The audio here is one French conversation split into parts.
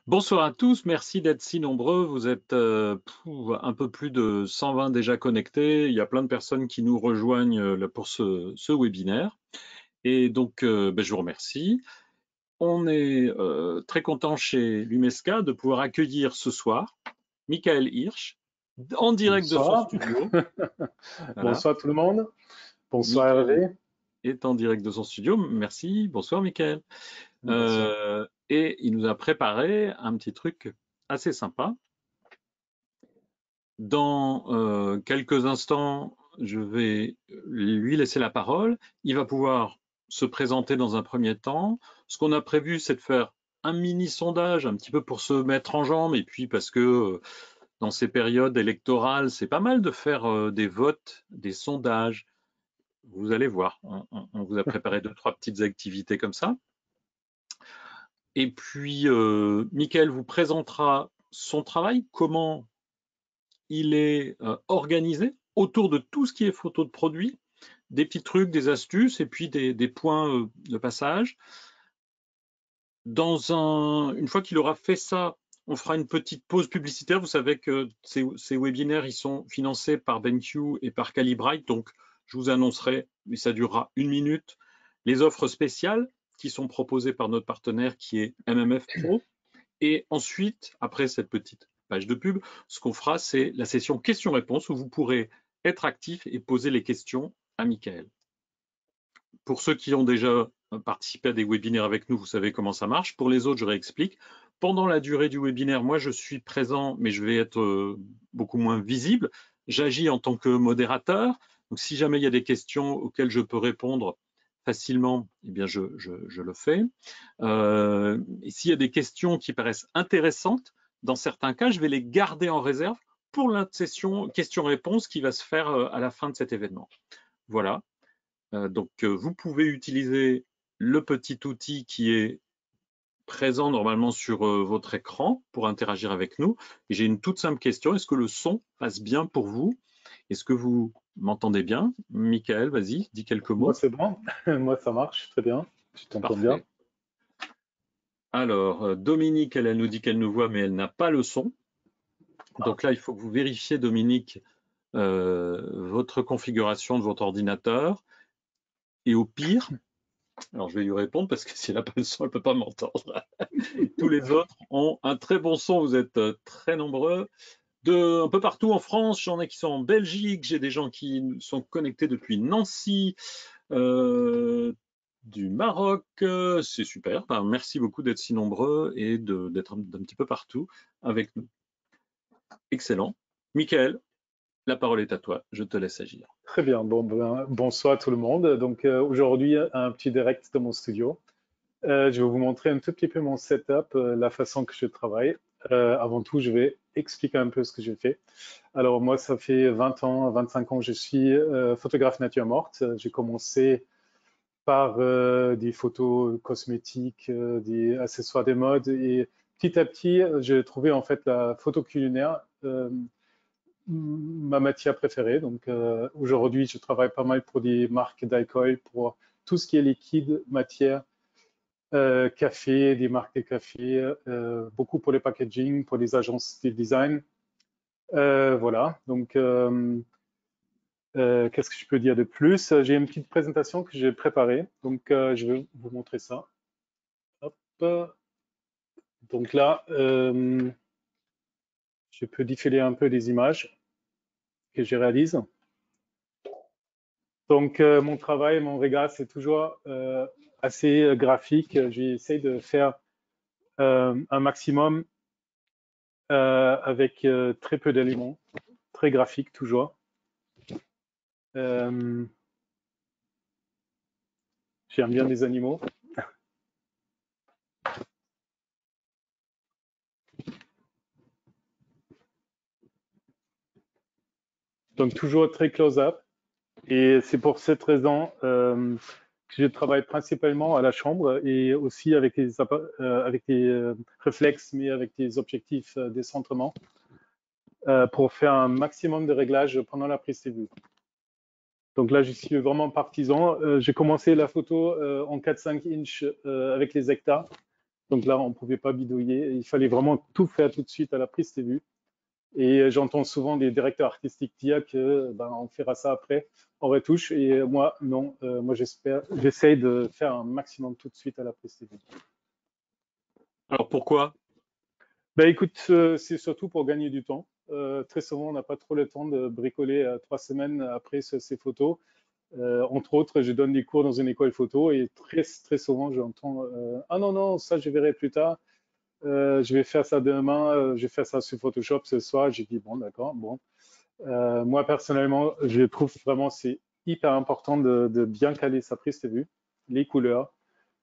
Bonsoir à tous, merci d'être si nombreux. Vous êtes un peu plus de 120 déjà connectés. Il y a plein de personnes qui nous rejoignent là, pour ce webinaire. Et donc, je vous remercie. On est très content chez l'UMESCA de pouvoir accueillir ce soir Michael Hirsch en direct de son Bonsoir. studio. Voilà, Bonsoir tout le monde. Bonsoir Michael Hervé. est en direct de son studio. Merci, bonsoir Michael. Bonsoir. Et il nous a préparé un petit truc assez sympa. Dans quelques instants, je vais lui laisser la parole. Il va pouvoir se présenter dans un premier temps. Ce qu'on a prévu, c'est de faire un mini sondage, un petit peu pour se mettre en jambe, et puis parce que dans ces périodes électorales, c'est pas mal de faire des votes, des sondages. Vous allez voir, on vous a préparé deux, trois petites activités comme ça. Et puis, Mickaël vous présentera son travail, comment il est organisé autour de tout ce qui est photo de produit, des petits trucs, des astuces et puis des points de passage. Une fois qu'il aura fait ça, on fera une petite pause publicitaire. Vous savez que ces webinaires, ils sont financés par BenQ et par Calibrite, donc je vous annoncerai, mais ça durera 1 minute, les offres spéciales qui sont proposées par notre partenaire qui est MMF Pro. Et ensuite, après cette petite page de pub, ce qu'on fera, c'est la session questions-réponses où vous pourrez être actif et poser les questions à Michael. Pour ceux qui ont déjà participé à des webinaires avec nous, vous savez comment ça marche. Pour les autres, je réexplique. Pendant la durée du webinaire, moi, je suis présent, mais je vais être beaucoup moins visible. J'agis en tant que modérateur. Donc, si jamais il y a des questions auxquelles je peux répondre facilement, eh bien, je le fais. Et s'il y a des questions qui paraissent intéressantes, dans certains cas, je vais les garder en réserve pour la session questions-réponses qui va se faire à la fin de cet événement. Voilà. Donc, vous pouvez utiliser le petit outil qui est présent normalement sur votre écran pour interagir avec nous. J'ai une toute simple question. Est-ce que le son passe bien pour vous? Est-ce que vous m'entendez bien? Michael, vas-y, dis quelques Moi mots. c'est bon. Moi ça marche très bien. Je t'entends bien. Parfait. Alors, Dominique, elle nous dit qu'elle nous voit, mais elle n'a pas le son. Donc là, il faut que vous vérifiez, Dominique, votre configuration de votre ordinateur. Et au pire, alors je vais lui répondre parce que si elle n'a pas le son, elle ne peut pas m'entendre. Tous les autres ont un très bon son, vous êtes très nombreux. Un peu partout en France, j'en ai qui sont en Belgique, j'ai des gens qui sont connectés depuis Nancy, du Maroc, c'est super. Ben, merci beaucoup d'être si nombreux et d'être d'un petit peu partout avec nous. Excellent. Michael, la parole est à toi, je te laisse agir. Très bien. Bonsoir tout le monde. Donc aujourd'hui un petit direct de mon studio. Je vais vous montrer un tout petit peu mon setup, la façon que je travaille. Avant tout, je vais expliquer un peu ce que j'ai fait. Alors moi, ça fait 20 ans, 25 ans que je suis photographe nature morte. J'ai commencé par des photos cosmétiques, des accessoires de mode. Et petit à petit, j'ai trouvé en fait la photo culinaire ma matière préférée. Donc aujourd'hui, je travaille pas mal pour des marques d'alcool, pour tout ce qui est liquide, matière, café, des marques de café, beaucoup pour les packaging, pour les agences de design. Voilà, donc qu'est-ce que je peux dire de plus? J'ai une petite présentation que j'ai préparée, donc je vais vous montrer ça. Hop. Donc là, je peux défiler un peu des images que je réalise. Donc mon travail, mon regard, c'est toujours assez graphique. J'essaie de faire un maximum avec très peu d'éléments, très graphique toujours. J'aime bien les animaux. Donc toujours très close-up. Et c'est pour cette raison que je travaille principalement à la chambre et aussi avec des réflexes, mais avec des objectifs décentrement pour faire un maximum de réglages pendant la prise de vue. Donc là, je suis vraiment partisan. J'ai commencé la photo en 4-5 inches avec les hectares. Donc là, on ne pouvait pas bidouiller. Il fallait vraiment tout faire tout de suite à la prise de vue. Et j'entends souvent des directeurs artistiques dire que ben, on fera ça après en retouche. Et moi, non. Moi, j'essaye de faire un maximum tout de suite à la prise de vue. Alors pourquoi? Ben, écoute, c'est surtout pour gagner du temps. Très souvent, on n'a pas trop le temps de bricoler 3 semaines après ces photos. Entre autres, je donne des cours dans une école photo et très souvent, j'entends ah non, non, ça, je verrai plus tard. Je vais faire ça demain, je vais faire ça sur Photoshop ce soir. J'ai dit, bon, d'accord, bon. Moi, personnellement, je trouve vraiment c'est hyper important de bien caler sa prise de vue, les couleurs,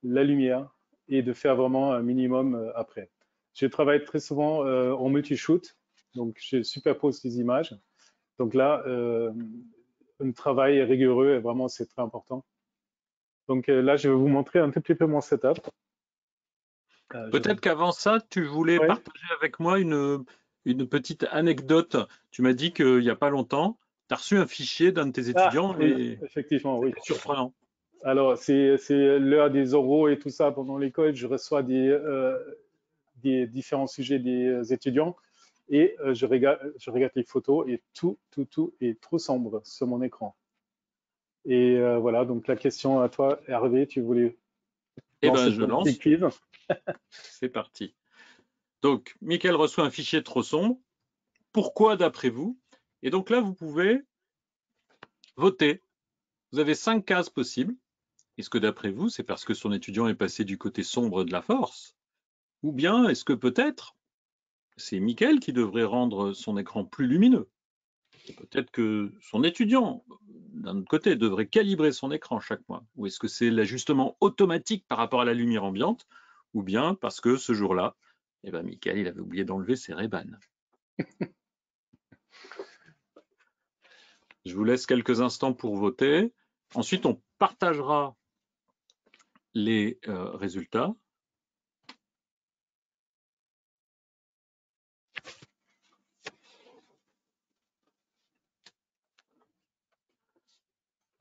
la lumière et de faire vraiment un minimum après. Je travaille très souvent en multi-shoot, donc je superpose les images. Donc là, un travail rigoureux et vraiment c'est très important. Donc là, je vais vous montrer un tout petit peu mon setup. Peut-être qu'avant ça, tu voulais Oui. partager avec moi une petite anecdote. Tu m'as dit qu'il n'y a pas longtemps, tu as reçu un fichier d'un de tes Ah étudiants oui, et effectivement, oui. c'était surprenant. Alors, c'est l'heure des oraux et tout ça pendant l'école. Je reçois des différents sujets des étudiants et je regarde les photos et tout est trop sombre sur mon écran. Et voilà, donc la question à toi, Hervé, tu voulais Eh bien, lancer je ton petit lance. quiz? C'est parti. Donc, Michael reçoit un fichier trop sombre. Pourquoi d'après vous? Et donc là, vous pouvez voter. Vous avez 5 cases possibles. Est-ce que d'après vous, c'est parce que son étudiant est passé du côté sombre de la force? Ou bien est-ce que peut-être c'est Michael qui devrait rendre son écran plus lumineux? Peut-être que son étudiant, d'un autre côté, devrait calibrer son écran chaque mois. Ou est-ce que c'est l'ajustement automatique par rapport à la lumière ambiante? Ou bien parce que ce jour-là, eh ben, Michael, il avait oublié d'enlever ses Ray-Ban. Je vous laisse quelques instants pour voter. Ensuite, on partagera les résultats.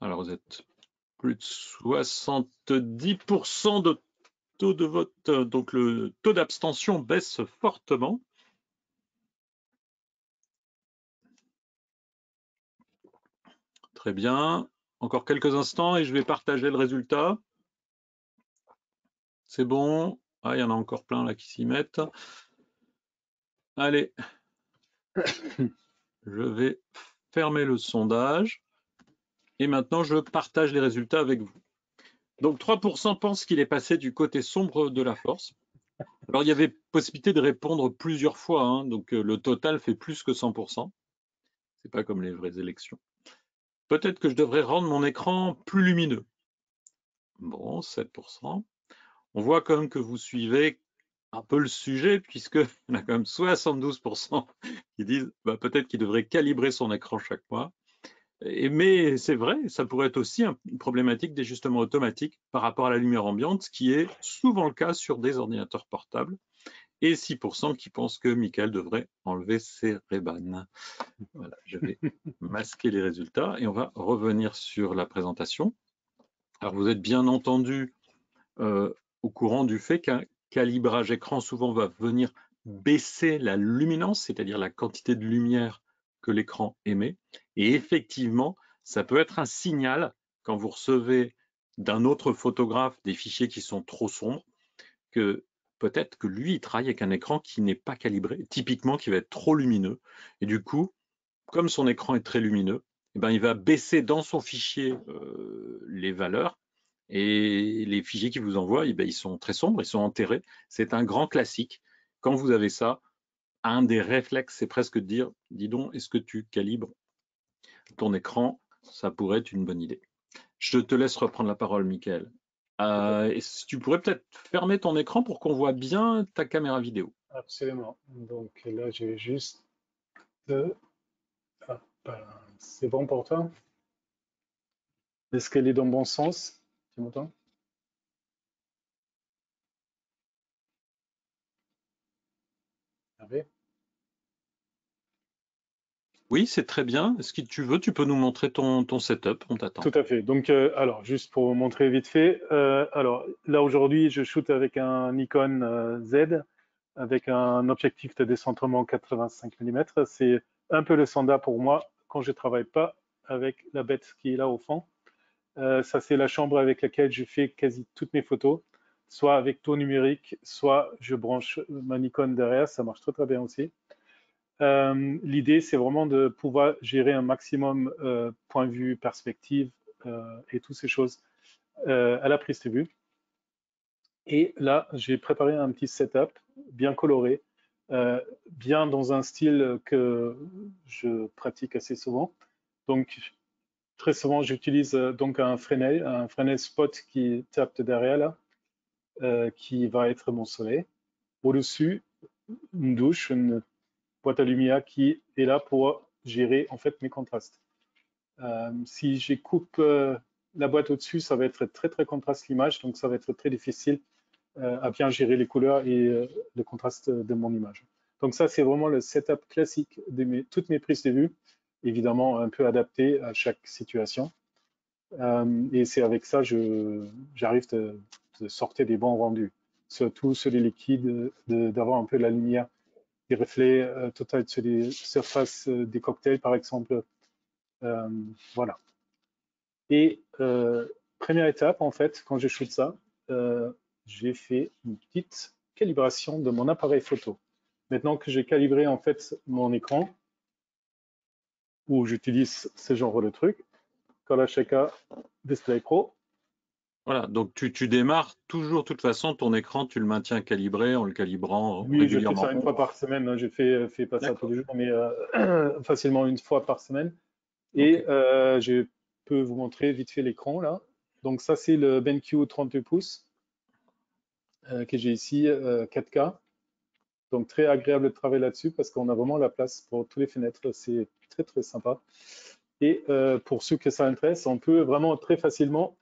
Alors, vous êtes plus de 70% de taux de vote, donc le taux d'abstention baisse fortement. Très bien. Encore quelques instants et je vais partager le résultat. C'est bon. Ah, il y en a encore plein là qui s'y mettent. Allez, je vais fermer le sondage. Et maintenant, je partage les résultats avec vous. Donc, 3% pensent qu'il est passé du côté sombre de la force. Alors, il y avait possibilité de répondre plusieurs fois, hein, donc le total fait plus que 100%. C'est pas comme les vraies élections. Peut-être que je devrais rendre mon écran plus lumineux. Bon, 7%. On voit quand même que vous suivez un peu le sujet, puisqu'il y en a quand même 72% qui disent bah, peut-être qu'il devrait calibrer son écran chaque mois. Mais c'est vrai, ça pourrait être aussi une problématique d'ajustement automatique par rapport à la lumière ambiante, ce qui est souvent le cas sur des ordinateurs portables. Et 6% qui pensent que Michael devrait enlever ses Ray-Ban. Voilà, je vais masquer les résultats et on va revenir sur la présentation. Alors vous êtes bien entendu au courant du fait qu'un calibrage écran souvent va venir baisser la luminance, c'est-à-dire la quantité de lumière que l'écran émet. Et effectivement, ça peut être un signal quand vous recevez d'un autre photographe des fichiers qui sont trop sombres, que peut-être que lui, il travaille avec un écran qui n'est pas calibré, typiquement qui va être trop lumineux. Et du coup, comme son écran est très lumineux, eh ben, il va baisser dans son fichier les valeurs et les fichiers qu'il vous envoie, eh ben, ils sont très sombres, ils sont enterrés. C'est un grand classique. Quand vous avez ça, un des réflexes, c'est presque de dire, dis donc, est-ce que tu calibres ton écran? Ça pourrait être une bonne idée. Je te laisse reprendre la parole, Michael. Si tu pourrais peut-être fermer ton écran pour qu'on voit bien ta caméra vidéo. Absolument. Donc là, j'ai juste... hop, c'est bon pour toi? Est-ce qu'elle est dans le bon sens? Tu m'entends? Hervé? Oui, c'est très bien. Est-ce que tu veux, tu peux nous montrer ton setup, on t'attend. Tout à fait. Donc, alors, juste pour vous montrer vite fait, alors là aujourd'hui, je shoote avec un Nikon Z, avec un objectif de décentrement 85 mm. C'est un peu le standard pour moi quand je travaille pas avec la bête qui est là au fond. Ça, c'est la chambre avec laquelle je fais quasi toutes mes photos, soit avec tour numérique, soit je branche ma Nikon derrière. Ça marche très très bien aussi. L'idée, c'est vraiment de pouvoir gérer un maximum point de vue, perspective et toutes ces choses à la prise de vue. Et là, j'ai préparé un petit setup bien coloré, bien dans un style que je pratique assez souvent. Donc, très souvent, j'utilise donc un Fresnel spot qui tape derrière là, qui va être mon soleil. Au-dessus, une douche, une boîte à lumière qui est là pour gérer en fait mes contrastes. Si je coupe la boîte au-dessus, ça va être très très contraste l'image, donc ça va être très difficile à bien gérer les couleurs et le contraste de mon image. Donc ça, c'est vraiment le setup classique de toutes mes prises de vue, évidemment un peu adapté à chaque situation. Et c'est avec ça que j'arrive de sortir des bons rendus, surtout sur les liquides, d'avoir un peu la lumière, des reflets total sur les surfaces des cocktails, par exemple. Euh, voilà. Et première étape, en fait, quand je shoot ça, j'ai fait une petite calibration de mon appareil photo. Maintenant que j'ai calibré en fait mon écran, où j'utilise ce genre de truc, Kalasheka Display Pro. Voilà, donc tu démarres toujours, de toute façon, ton écran, tu le maintiens calibré en le calibrant Oui, je fais ça régulièrement. une fois par semaine, hein. Je fais pas ça tous D'accord. les jours, mais facilement une fois par semaine. Ok. Et je peux vous montrer vite fait l'écran là. Donc ça, c'est le BenQ 32 pouces que j'ai ici, 4K. Donc très agréable de travailler là-dessus parce qu'on a vraiment la place pour tous les fenêtres. C'est très très sympa. Et pour ceux que ça intéresse, on peut vraiment très facilement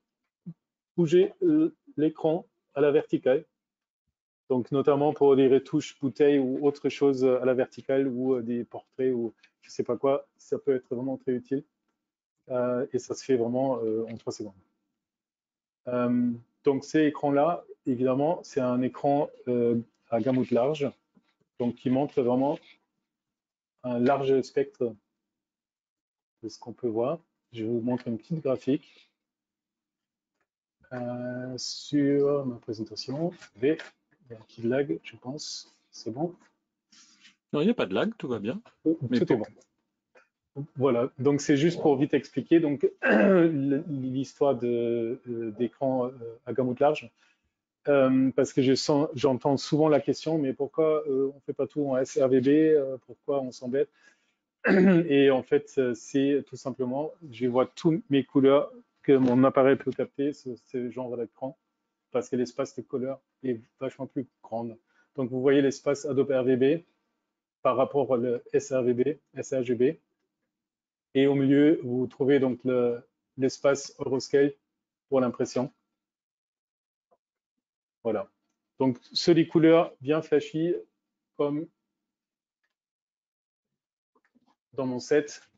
bouger l'écran à la verticale. Donc notamment pour des retouches bouteilles ou autre chose à la verticale ou des portraits ou je sais pas quoi, ça peut être vraiment très utile. Et ça se fait vraiment en 3 secondes. Euh, donc ces écrans-là, évidemment, c'est un écran à gamoute large, donc qui montre vraiment un large spectre de ce qu'on peut voir. Je vous montre une petite graphique sur ma présentation. Il y a un petit lag, je pense. C'est bon. Non, il n'y a pas de lag, tout va bien. Mais Tout est pour... bon. Voilà, donc c'est juste pour vite expliquer donc l'histoire d'écran à gamoute large. Parce que j'entends souvent la question, mais pourquoi on ne fait pas tout en sRGB, pourquoi on s'embête? Et en fait, c'est tout simplement, je vois toutes mes couleurs que mon appareil peut capter, ce genre d'écran, parce que l'espace de couleurs est vachement plus grand. Donc vous voyez l'espace Adobe RGB par rapport au sRGB, et au milieu, vous trouvez donc l'espace Euroscale pour l'impression. Voilà. Donc, c'est des couleurs bien flashy, comme dans mon set.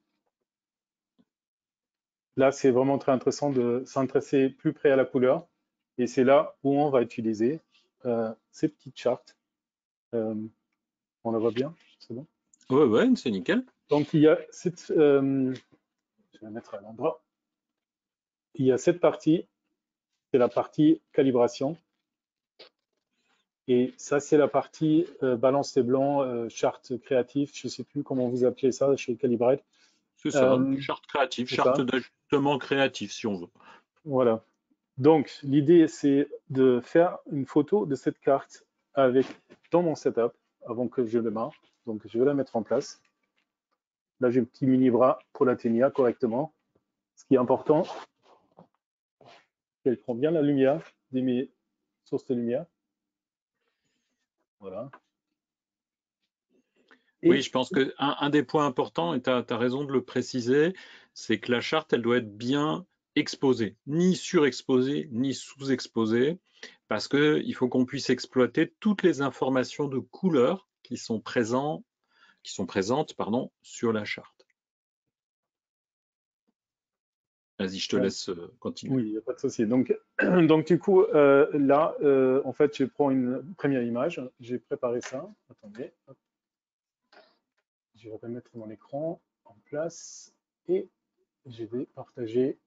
Là, c'est vraiment très intéressant de s'intéresser plus près à la couleur. Et c'est là où on va utiliser ces petites chartes. Euh, on la voit bien, c'est bon. Ouais, ouais, c'est nickel. Donc, il y a cette, je vais la mettre à l'endroit. Il y a cette partie, c'est la partie calibration. Et ça, c'est la partie balance des blancs, charte créatif. Je ne sais plus comment vous appelez ça chez Calibrate. C'est ça, Euh, charte créative, c'est charte ça. d'ajustement créatif, si on veut. Voilà. Donc, l'idée, c'est de faire une photo de cette carte avec dans mon setup avant que je le marre. Donc, je vais la mettre en place. Là, j'ai un petit mini bras pour la tenir correctement. Ce qui est important, c'est qu'elle prend bien la lumière de mes sources de lumière. Voilà. Oui, Et je pense que un des points importants, et tu as raison de le préciser, c'est que la charte, elle doit être bien exposée, ni surexposée, ni sous-exposée, parce qu'il faut qu'on puisse exploiter toutes les informations de couleur qui sont présentes, pardon, sur la charte. Vas-y, je te laisse continuer. Oui, il n'y a pas de souci. Donc, donc du coup, là, en fait, je prends une première image. J'ai préparé ça. Attendez. Hop. Je vais remettre mon écran en place et je vais partager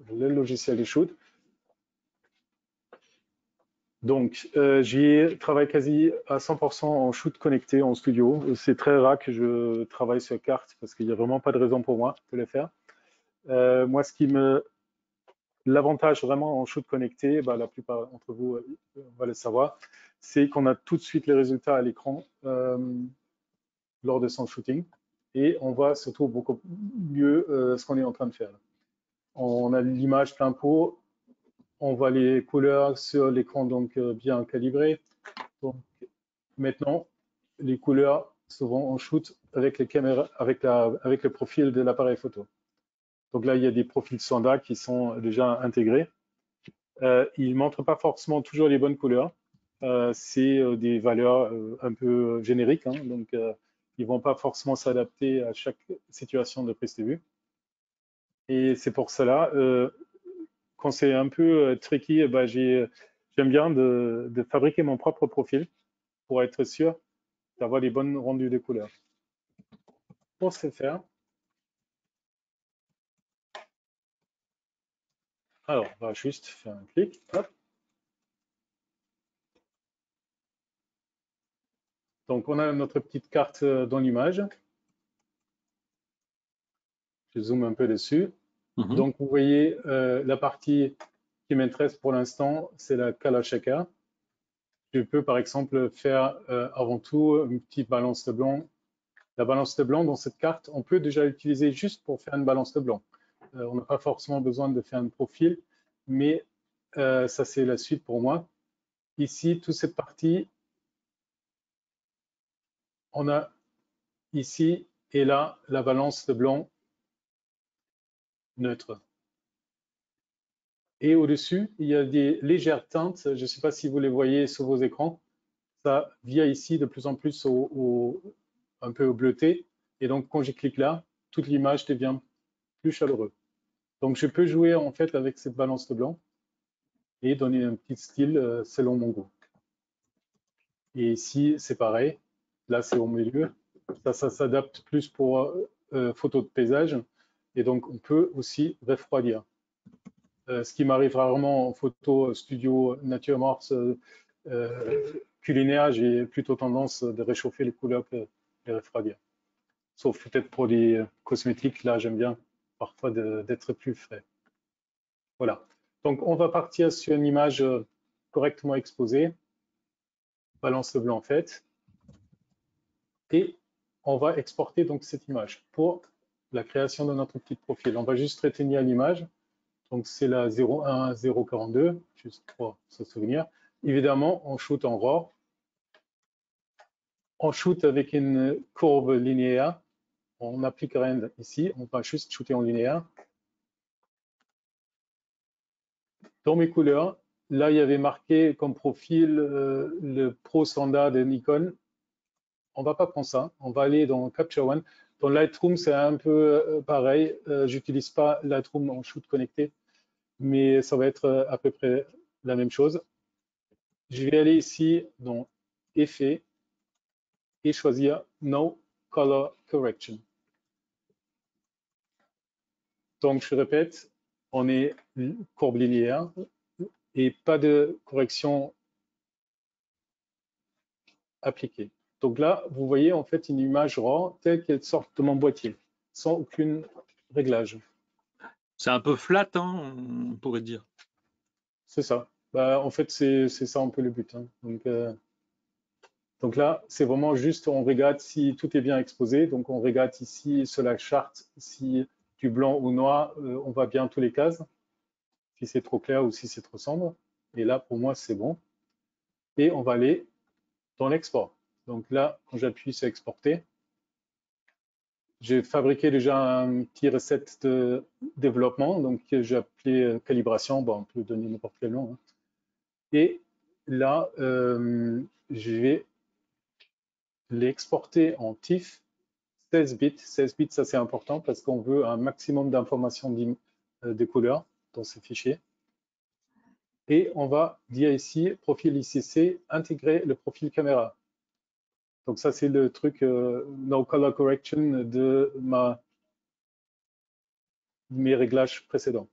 le logiciel de shoot. Donc, j'y travaille quasi à 100% en shoot connecté en studio. C'est très rare que je travaille sur carte parce qu'il n'y a vraiment pas de raison pour moi de le faire. Moi, l'avantage vraiment en shoot connecté, bah, la plupart d'entre vous va le savoir, c'est qu'on a tout de suite les résultats à l'écran lors de son shooting et on voit surtout beaucoup mieux ce qu'on est en train de faire. On a l'image plein pot, on voit les couleurs sur l'écran donc bien calibré. Donc maintenant, les couleurs souvent on shoot avec les caméras, avec le profil de l'appareil photo. Donc là, il y a des profils standards qui sont déjà intégrés. Ils ne montrent pas forcément toujours les bonnes couleurs. C'est des valeurs un peu génériques, hein, donc ils ne vont pas forcément s'adapter à chaque situation de prise de vue. Et c'est pour cela, quand c'est un peu tricky, bah, j'aime bien de fabriquer mon propre profil pour être sûr d'avoir les bonnes rendus de couleurs. Pour ce faire, alors on va juste faire un clic. Hop. Donc on a notre petite carte dans l'image. Je zoome un peu dessus. Donc vous voyez la partie qui m'intéresse pour l'instant, c'est la color checker. Je peux par exemple faire avant tout une petite balance de blanc. La balance de blanc dans cette carte, on peut déjà l'utiliser juste pour faire une balance de blanc. On n'a pas forcément besoin de faire un profil, mais ça c'est la suite pour moi. Ici, toute cette partie, on a ici et là la balance de blanc neutre. Et au-dessus, il y a des légères teintes. Je ne sais pas si vous les voyez sur vos écrans. Ça vient ici de plus en plus un peu au bleuté. Et donc, quand je clique là, toute l'image devient plus chaleureuse. Donc, je peux jouer en fait avec cette balance de blanc et donner un petit style selon mon goût. Et ici, c'est pareil. Là, c'est au milieu. Ça s'adapte plus pour photo de paysage. Et donc, on peut aussi refroidir. Ce qui m'arrive rarement en photo studio nature morte culinaire, j'ai plutôt tendance de réchauffer les couleurs que de refroidir. Sauf peut-être pour les cosmétiques, là j'aime bien parfois d'être plus frais. Voilà. Donc on va partir sur une image correctement exposée. Balance le blanc fait. Et on va exporter donc cette image pour la création de notre petit profil. On va juste retenir l'image. Donc c'est la 01042, juste pour se souvenir. Évidemment, on shoot en RAW. On shoot avec une courbe linéaire. On n'applique rien ici, on va juste shooter en linéaire. Dans mes couleurs, là, il y avait marqué comme profil le Pro Standard de Nikon. On ne va pas prendre ça, on va aller dans Capture One. Dans Lightroom, c'est un peu pareil. J'utilise pas Lightroom en shoot connecté, mais ça va être à peu près la même chose. Je vais aller ici dans Effet et choisir No Color Correction. Donc, je répète, on est courbe linéaire et pas de correction appliquée. Donc là, vous voyez en fait une image RAW telle qu'elle sort de mon boîtier, sans aucun réglage. C'est un peu flat, hein, on pourrait dire. C'est ça. Bah, en fait, c'est ça un peu le but. Hein. Donc là, c'est vraiment juste, on regarde si tout est bien exposé. Donc on regarde ici sur la charte si du blanc ou noir, on voit bien tous les cases, si c'est trop clair ou si c'est trop sombre. Et là, pour moi, c'est bon. Et on va aller dans l'export. Donc là, quand j'appuie sur exporter, j'ai fabriqué déjà un petit recette de développement, donc j'ai appelé calibration, bon, on peut donner n'importe quel nom. Hein. Et là, je vais l'exporter en TIFF 16 bits. 16 bits, ça c'est important parce qu'on veut un maximum d'informations des couleurs dans ce fichier. Et on va dire ici, profil ICC, intégrer le profil caméra. Donc ça, c'est le truc No Color Correction de mes réglages précédents.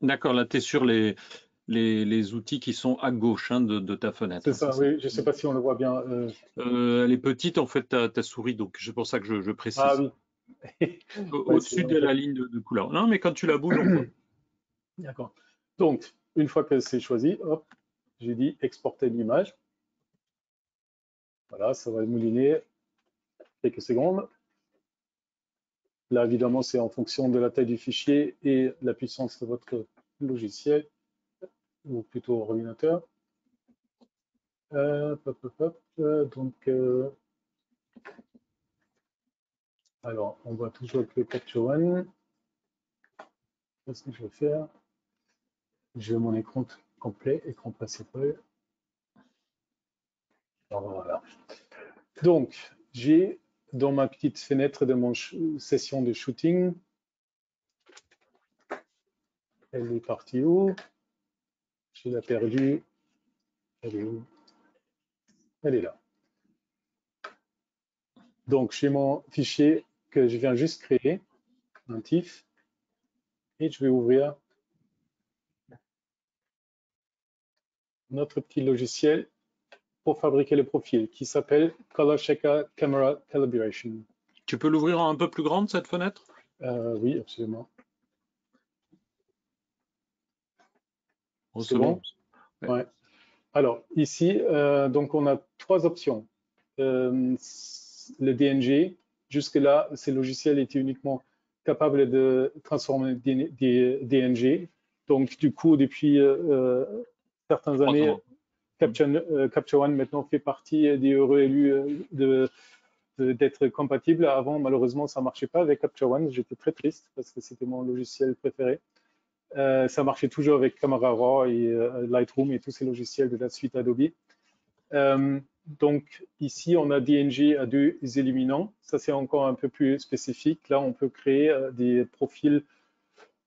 D'accord, là, tu es sur les outils qui sont à gauche de ta fenêtre. C'est ça, oui. Je ne sais pas si on le voit bien. Elle est petite, en fait, ta souris, donc c'est pour ça que je précise. Ah oui. Au-dessus de la ligne de couleur. Non, mais quand tu la bouges, on voit. D'accord. Donc, une fois que c'est choisi, hop, j'ai dit exporter l'image. Voilà, ça va mouliner quelques secondes. Là, évidemment, c'est en fonction de la taille du fichier et la puissance de votre logiciel, ou plutôt ordinateur. Donc, alors, on va toujours avec le Capture One. Qu'est-ce que je vais faire? Je veux mon écran complet, écran principal. Alors, voilà. Donc, j'ai dans ma petite fenêtre de mon session de shooting, elle est partie où? Je l'ai perdue. Elle est où? Elle est là. Donc, j'ai mon fichier que je viens juste créer, un TIFF, et je vais ouvrir notre petit logiciel pour fabriquer le profil qui s'appelle Color Checker Camera Calibration. Tu peux l'ouvrir un peu plus grande, cette fenêtre? Oui, absolument. Oh, c'est bon? Ouais. Alors, ici, donc on a trois options. Le DNG, jusque-là, ces logiciels étaient uniquement capables de transformer des DNG. Donc, du coup, depuis certaines années, Capture One maintenant fait partie des heureux élus d'être compatible. Avant, malheureusement, ça ne marchait pas avec Capture One. J'étais très triste parce que c'était mon logiciel préféré. Ça marchait toujours avec Camera Raw et Lightroom et tous ces logiciels de la suite Adobe. Donc ici, on a DNG à 2 éliminants. Ça, c'est encore un peu plus spécifique. Là, on peut créer des profils.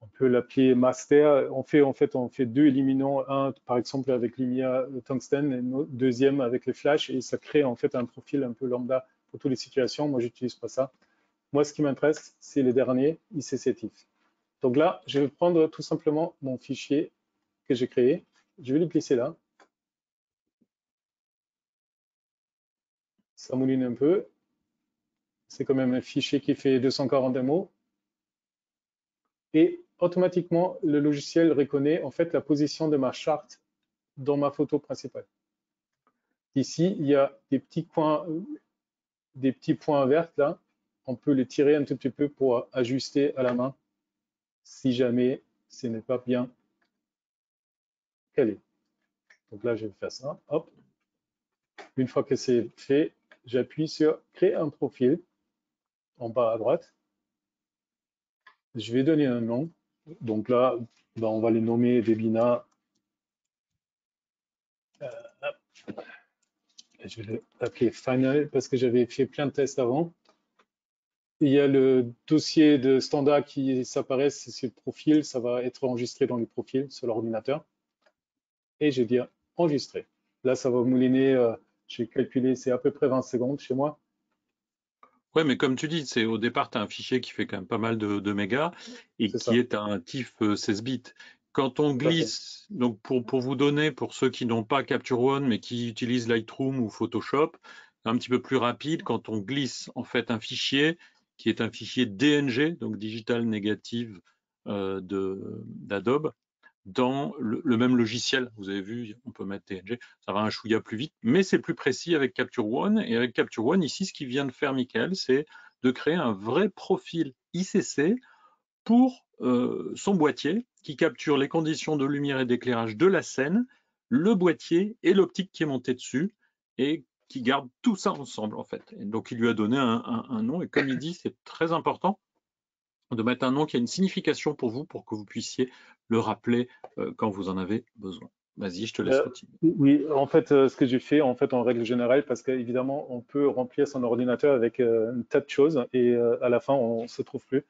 On peut l'appeler master. En fait, on fait 2 éliminants. Un, par exemple, avec Lumia Tungsten, et le deuxième avec le Flash. Et ça crée en fait un profil un peu lambda pour toutes les situations. Moi, j'utilise pas ça. Moi, ce qui m'intéresse, c'est les derniers, ICC TIFF. Donc là, je vais prendre tout simplement mon fichier que j'ai créé. Je vais le glisser là. Ça mouline un peu. C'est quand même un fichier qui fait 240 mots. Et automatiquement, le logiciel reconnaît en fait la position de ma charte dans ma photo principale. Ici, il y a des petits points verts là. On peut les tirer un tout petit peu pour ajuster à la main si jamais ce n'est pas bien calé. Donc là, je vais faire ça. Hop. Une fois que c'est fait, j'appuie sur créer un profil en bas à droite. Je vais donner un nom. Donc là, on va les nommer Webina. Je vais l'appeler Final parce que j'avais fait plein de tests avant. Il y a le dossier de standard qui s'apparaît, c'est le profil. Ça va être enregistré dans le profil sur l'ordinateur. Et je vais dire enregistrer. Là, ça va mouliner. J'ai calculé, c'est à peu près 20 secondes chez moi. Ouais, mais comme tu dis, au départ, tu as un fichier qui fait quand même pas mal de mégas et qui est un TIFF 16 bits. Quand on glisse, donc pour vous donner, pour ceux qui n'ont pas Capture One mais qui utilisent Lightroom ou Photoshop, un petit peu plus rapide, quand on glisse en fait un fichier qui est un fichier DNG, donc Digital Negative d'Adobe, dans le même logiciel. Vous avez vu, on peut mettre TNG, ça va un chouïa plus vite, mais c'est plus précis avec Capture One. Et avec Capture One, ici, ce qu'il vient de faire, Michael, c'est de créer un vrai profil ICC pour son boîtier qui capture les conditions de lumière et d'éclairage de la scène, le boîtier et l'optique qui est montée dessus et qui garde tout ça ensemble en fait. Et donc il lui a donné un nom et comme il dit, c'est très important de mettre un nom qui a une signification pour vous pour que vous puissiez le rappeler quand vous en avez besoin. Vas-y, je te laisse continuer. Oui, en fait, ce que j'ai fait, en fait, en règle générale, parce qu'évidemment, on peut remplir son ordinateur avec un tas de choses et à la fin, on ne se trouve plus.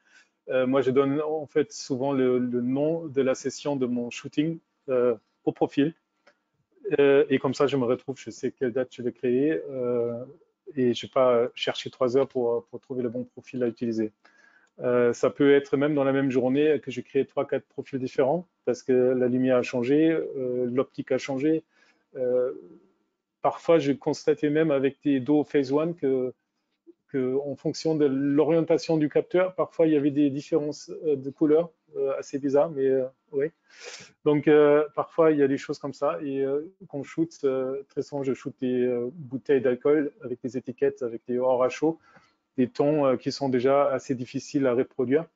moi, je donne en fait souvent le nom de la session de mon shooting au profil. Et comme ça, je me retrouve, je sais quelle date je vais créer et je ne vais pas chercher 3 heures pour trouver le bon profil à utiliser. Ça peut être même dans la même journée que je crée 3-4 profils différents parce que la lumière a changé, l'optique a changé. Parfois, je constatais même avec des dos phase one que en fonction de l'orientation du capteur, parfois il y avait des différences de couleurs assez bizarres, mais oui. Donc parfois il y a des choses comme ça. Et quand je shoot, très souvent je shoot des bouteilles d'alcool avec des étiquettes, avec des or à chaud, des tons qui sont déjà assez difficiles à reproduire.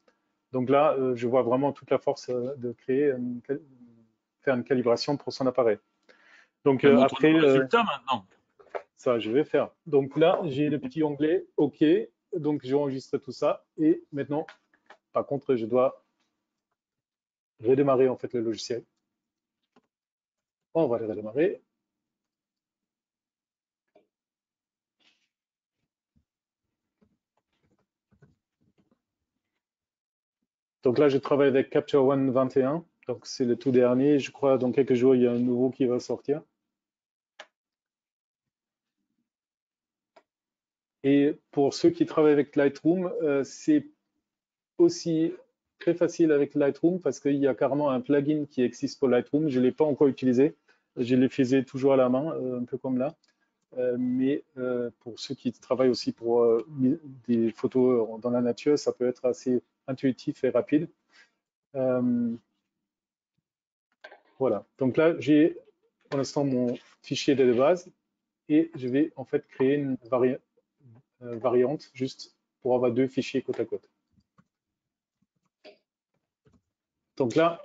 Donc là, je vois vraiment toute la force de faire une calibration pour son appareil. Donc Montre-nous après, le résultat maintenant. ça, je vais faire. Donc là, j'ai le petit onglet OK. Donc, j'enregistre tout ça. Et maintenant, par contre, je dois redémarrer en fait le logiciel. On va le redémarrer. Donc là, je travaille avec Capture One 21. Donc, c'est le tout dernier. Je crois dans quelques jours, il y a un nouveau qui va sortir. Et pour ceux qui travaillent avec Lightroom, c'est aussi très facile avec Lightroom parce qu'il y a carrément un plugin qui existe pour Lightroom. Je ne l'ai pas encore utilisé. Je le faisais toujours à la main, un peu comme là. Mais pour ceux qui travaillent aussi pour des photos dans la nature, ça peut être assez intuitif et rapide. Voilà. Donc là, j'ai pour l'instant mon fichier de base et je vais en fait créer une variante juste pour avoir 2 fichiers côte à côte. Donc là,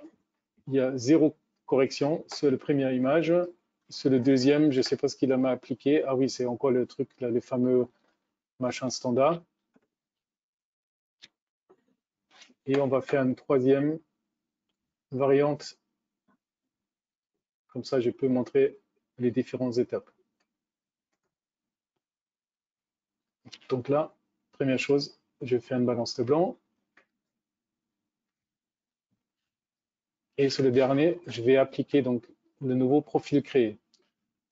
il y a 0 correction sur la première image. Sur le deuxième, je ne sais pas ce qu'il m'a appliqué. Ah oui, c'est encore le truc, là, les fameux machins standards. Et on va faire une troisième variante. Comme ça, je peux montrer les différentes étapes. Donc là, première chose, je fais une balance de blanc. Et sur le dernier, je vais appliquer donc le nouveau profil créé.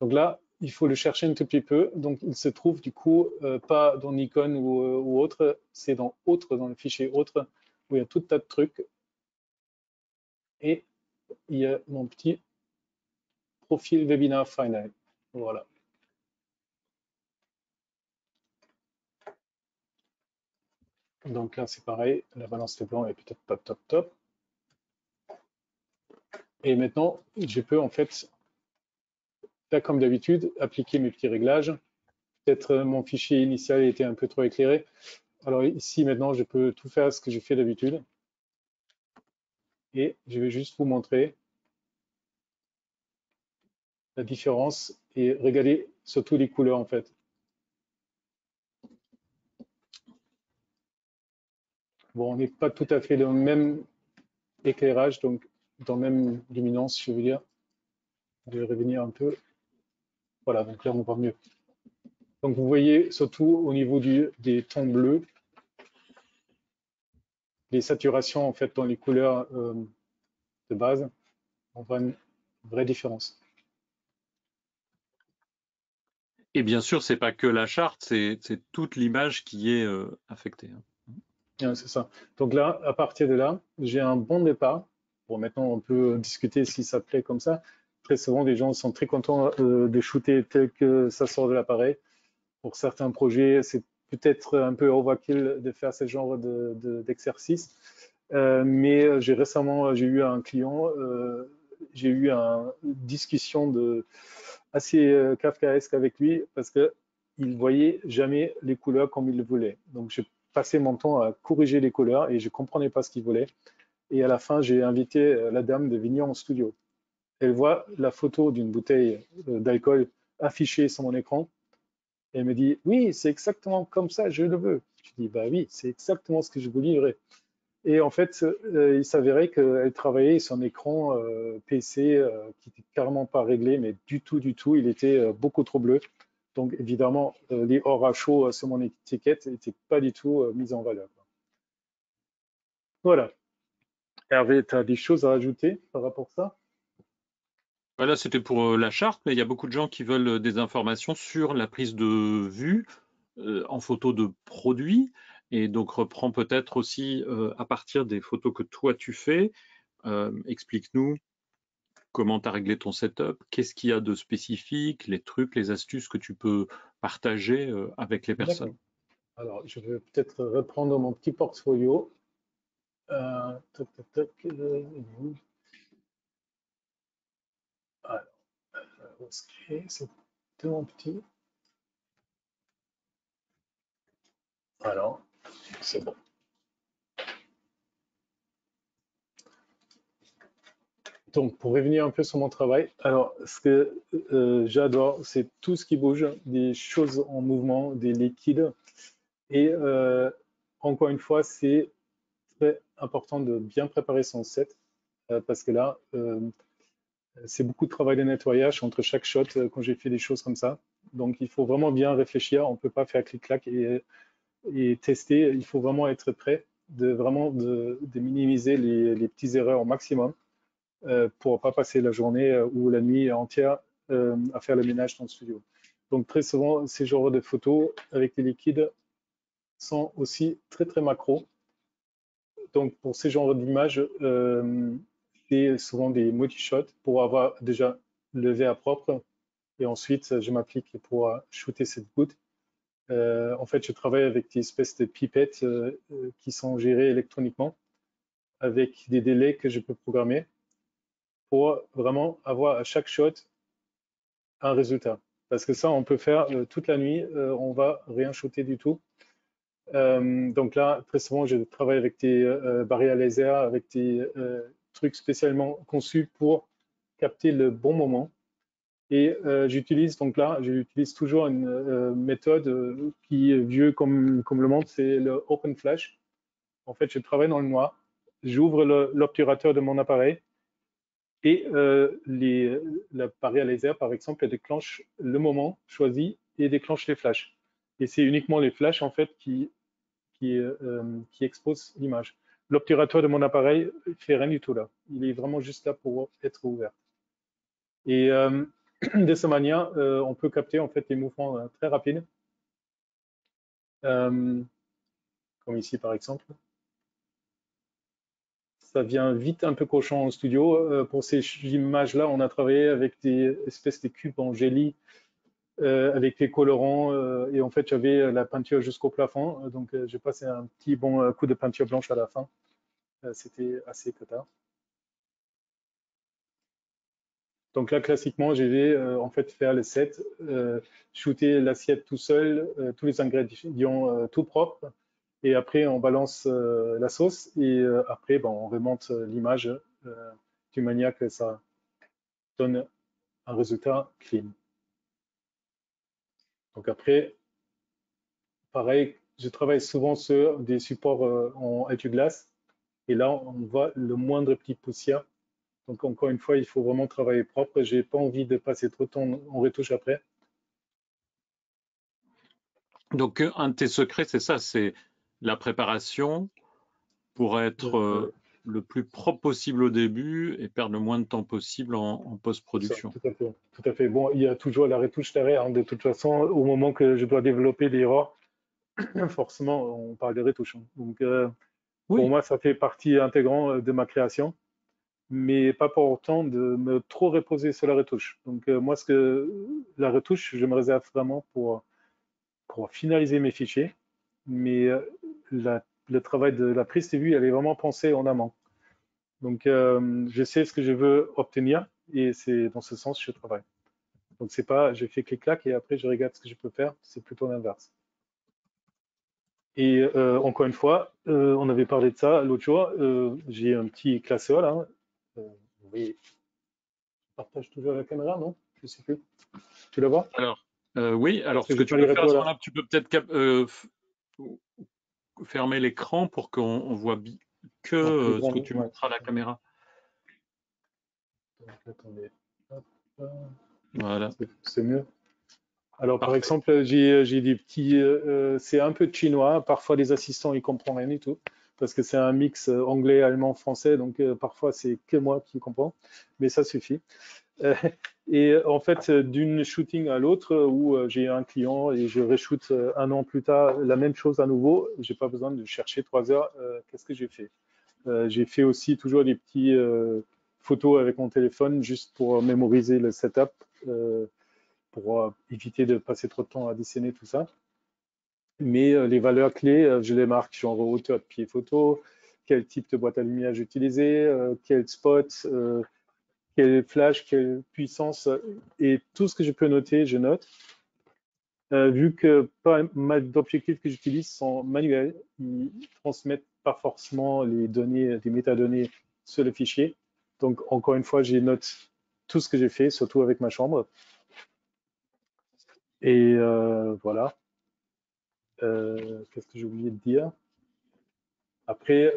Donc là, il faut le chercher un tout petit peu. Donc il se trouve du coup pas dans Nikon ou autre, c'est dans autre, dans le fichier autre, où il y a tout un tas de trucs. Et il y a mon petit profil Webinar Final. Voilà. Donc là, c'est pareil, la balance de blanc est peut-être pas top top. Et maintenant, je peux en fait, là comme d'habitude, appliquer mes petits réglages. Peut-être mon fichier initial était un peu trop éclairé. Alors ici, maintenant, je peux tout faire ce que j'ai fait d'habitude. Et je vais juste vous montrer la différence et regarder surtout les couleurs en fait. Bon, on n'est pas tout à fait dans le même éclairage, donc dans la même luminance, je veux dire. Je vais revenir un peu. Voilà, donc là, on voit mieux. Donc vous voyez surtout au niveau des tons bleus, les saturations en fait dans les couleurs de base, on voit une vraie différence. Et bien sûr, c'est pas que la charte, c'est toute l'image qui est affectée. C'est ça. Donc là, à partir de là, j'ai un bon départ. Bon, maintenant, on peut discuter si ça plaît comme ça. Très souvent, les gens sont très contents de shooter tel que ça sort de l'appareil. Pour certains projets, c'est peut-être un peu overkill de faire ce genre d'exercice. Mais récemment, j'ai eu un client, j'ai eu une discussion assez kafkaesque avec lui parce qu'il voyait jamais les couleurs comme il le voulait. Donc, j'ai passé mon temps à corriger les couleurs et je comprenais pas ce qu'il voulait. Et à la fin, j'ai invité la dame de venir en studio. Elle voit la photo d'une bouteille d'alcool affichée sur mon écran. Et elle me dit, oui, c'est exactement comme ça, je le veux. Je dis, bah oui, c'est exactement ce que je vous livrais. Et en fait, il s'avérait qu'elle travaillait sur un écran PC qui n'était carrément pas réglé, mais du tout, il était beaucoup trop bleu. Donc évidemment, les or à chaud sur mon étiquette n'étaient pas du tout mis en valeur. Voilà. Hervé, tu as des choses à ajouter par rapport à ça? Voilà, c'était pour la charte, mais il y a beaucoup de gens qui veulent des informations sur la prise de vue en photo de produits. Et donc, reprends peut-être aussi à partir des photos que toi tu fais. Explique-nous comment tu as réglé ton setup, qu'est-ce qu'il y a de spécifique, les trucs, les astuces que tu peux partager avec les personnes. D'accord. Alors, je vais peut-être reprendre mon petit portfolio. Toc, toc, toc, il est où? Alors, où est-ce qu'il est? C'est tellement petit. Alors, c'est bon. Donc, pour revenir un peu sur mon travail, alors, ce que j'adore, c'est tout ce qui bouge, des choses en mouvement, des liquides. Et encore une fois, c'est très important de bien préparer son set parce que là, c'est beaucoup de travail de nettoyage entre chaque shot quand j'ai fait des choses comme ça. Donc, il faut vraiment bien réfléchir. On ne peut pas faire clic-clac et tester. Il faut vraiment être prêt de minimiser les petites erreurs au maximum pour ne pas passer la journée ou la nuit entière à faire le ménage dans le studio. Donc, très souvent, ces genres de photos avec les liquides sont aussi très, très macro. Donc, pour ces genres d'images, c'est souvent des multi-shots pour avoir déjà levé à propre. Et ensuite, je m'applique pour shooter cette goutte. En fait, je travaille avec des espèces de pipettes qui sont gérées électroniquement avec des délais que je peux programmer pour vraiment avoir à chaque shot un résultat. Parce que ça, on peut faire toute la nuit, on va rien shooter du tout. Donc là, très souvent, je travaille avec des barils à laser, avec des trucs spécialement conçus pour capter le bon moment. Et j'utilise toujours une méthode qui est vieux comme le monde, c'est le Open Flash. En fait, je travaille dans le noir, j'ouvre l'obturateur de mon appareil et l'appareil à laser, par exemple, déclenche le moment choisi et déclenche les flashs. Et c'est uniquement les flashs, en fait, qui expose l'image. L'obturateur de mon appareil ne fait rien du tout là. Il est vraiment juste là pour être ouvert. Et de cette manière, on peut capter en fait les mouvements très rapides, euh, comme ici par exemple. Ça vient vite un peu cochon en studio. Pour ces images-là, on a travaillé avec des espèces de cubes en jelly, avec des colorants. Et en fait, j'avais la peinture jusqu'au plafond. Donc, j'ai passé un petit bon coup de peinture blanche à la fin. C'était assez cata. Donc là, classiquement, je vais en fait faire le set, shooter l'assiette tout seul, tous les ingrédients tout propres, et après on balance la sauce et après ben, on remonte l'image d'une manière que ça donne un résultat clean. Donc après, pareil, je travaille souvent sur des supports en étui-glace et là on voit le moindre petit poussière. Donc encore une fois, il faut vraiment travailler propre. J'ai pas envie de passer trop de temps en retouche après. Donc, un de tes secrets, c'est ça, c'est la préparation pour être le plus propre possible au début et perdre le moins de temps possible en C'est ça, post-production. tout à fait. Tout à fait. Bon, il y a toujours la retouche derrière. Hein. De toute façon, au moment que je dois développer des RAW, forcément, on parle de retouche. Hein. Donc, pour Oui, moi, ça fait partie intégrante de ma création, mais pas pour autant de me trop reposer sur la retouche. Donc, moi, la retouche, je me réserve vraiment pour finaliser mes fichiers, mais le travail de la prise de vue, elle est vraiment pensée en amont. Donc, je sais ce que je veux obtenir et c'est dans ce sens que je travaille. Donc, c'est pas je fais clic-clac et après je regarde ce que je peux faire, c'est plutôt l'inverse. Et encore une fois, on avait parlé de ça l'autre jour, j'ai un petit classeur là. Oui, je partage toujours la caméra, non? Je sais plus. Tu la vois? alors, oui, Parce alors que ce que j'ai tu pas les peux faire à repos ce là. moment-là, tu peux peut-être fermer l'écran pour qu'on voit que Un plus ce grand, que tu ouais. montres à la caméra. Donc, attendez. Hop, Voilà. c'est mieux. Alors, par Parfait. exemple, j'ai des petits. C'est un peu chinois. Parfois, les assistants, ils comprennent rien du tout. parce que c'est un mix anglais, allemand, français, donc parfois c'est que moi qui comprends, mais ça suffit. Euh, et en fait, d'une shooting à l'autre, où j'ai un client et je reshoot un an plus tard la même chose à nouveau, j'ai pas besoin de chercher 3 heures. Qu'est-ce que j'ai fait? J'ai fait aussi toujours des petits photos avec mon téléphone juste pour mémoriser le setup, pour éviter de passer trop de temps à dessiner tout ça. Mais les valeurs clés, je les marque, genre hauteur de pied photo, quel type de boîte à lumière j'utilisais, quel spot, quel flash, quelle puissance, et tout ce que je peux noter, je note. Vu que pas mal d'objectifs que j'utilise sont manuels, ils transmettent pas forcément les données, des métadonnées sur le fichier. Donc, encore une fois, j'ai note tout ce que j'ai fait, surtout avec ma chambre. Et voilà. Qu'est-ce que j'ai oublié de dire? Après,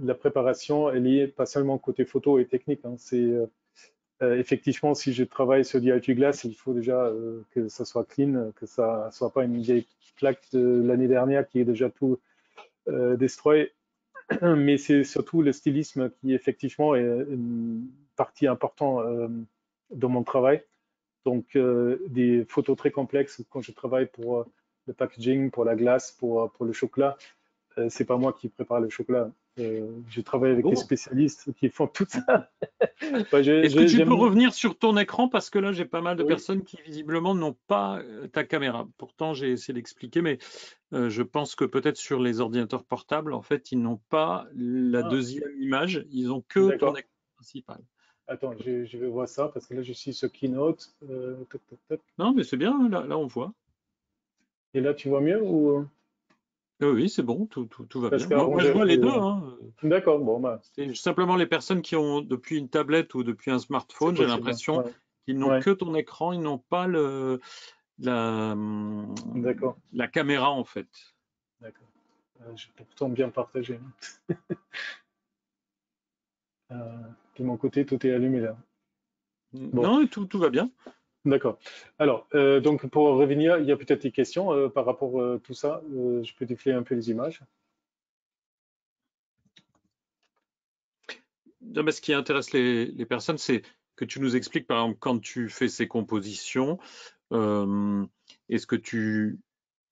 la préparation, elle est pas seulement côté photo et technique, hein, c'est effectivement, si je travaille sur du IQ Glass, il faut déjà que ça soit clean, que ça ne soit pas une vieille plaque de l'année dernière qui est déjà tout destroy. Mais c'est surtout le stylisme qui effectivement est une partie importante de mon travail. Donc des photos très complexes quand je travaille pour le packaging, pour la glace, pour le chocolat. C'est pas moi qui prépare le chocolat. Je travaille avec des Bon. spécialistes qui font tout ça. Enfin, Est-ce que tu peux revenir sur ton écran parce que là j'ai pas mal de Oui. personnes qui visiblement n'ont pas ta caméra. Pourtant j'ai essayé d'expliquer, mais je pense que peut-être sur les ordinateurs portables, en fait, ils n'ont pas la Ah, deuxième image, ils ont que ton d'accord. écran principal. Attends, je vais voir ça parce que là, je suis sur Keynote. Toc, toc, toc. Non, mais c'est bien, là on voit. Et là, tu vois mieux ou... Oui, c'est bon, tout va Parce bien. Moi, qu'avant, moi, je vois les deux, hein. D'accord, bon, bah, C'est simplement les personnes qui ont depuis une tablette ou depuis un c'est smartphone, j'ai possible. l'impression Ouais, qu'ils n'ont ouais, que ton écran, ils n'ont pas la, d'accord, la caméra en fait. d'accord. J'ai pourtant bien partagé. Euh, de mon côté, tout est allumé là. Bon, Non, tout va bien. d'accord. Alors, donc pour revenir, il y a peut-être des questions par rapport à tout ça. Je peux défiler un peu les images. Non, mais ce qui intéresse les personnes, c'est que tu nous expliques, par exemple, quand tu fais ces compositions, euh, est-ce que tu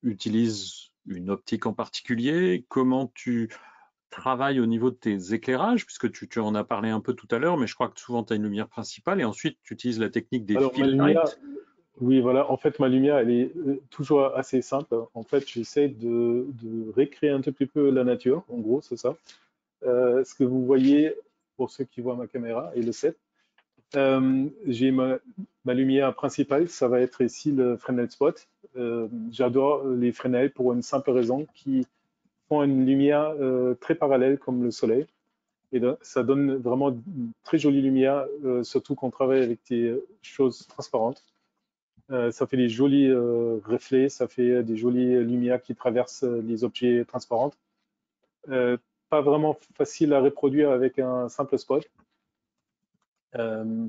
utilises une optique en particulier? Comment tu travailles au niveau de tes éclairages? Puisque tu en as parlé un peu tout à l'heure, mais je crois que souvent tu as une lumière principale et ensuite tu utilises la technique des Alors, ma fill lumière, lights. oui, voilà. En fait, ma lumière, elle est toujours assez simple. En fait, j'essaie de recréer un tout petit peu la nature. En gros, c'est ça. Ce que vous voyez, pour ceux qui voient ma caméra et le set, j'ai ma lumière principale. Ça va être ici le Fresnel Spot. J'adore les Fresnel pour une simple raison, qui font une lumière très parallèle comme le soleil. Et ça donne vraiment une très jolie lumière, surtout quand on travaille avec des choses transparentes. Ça fait des jolis reflets, ça fait des jolies lumières qui traversent les objets transparents. Euh, Pas vraiment facile à reproduire avec un simple spot. Euh,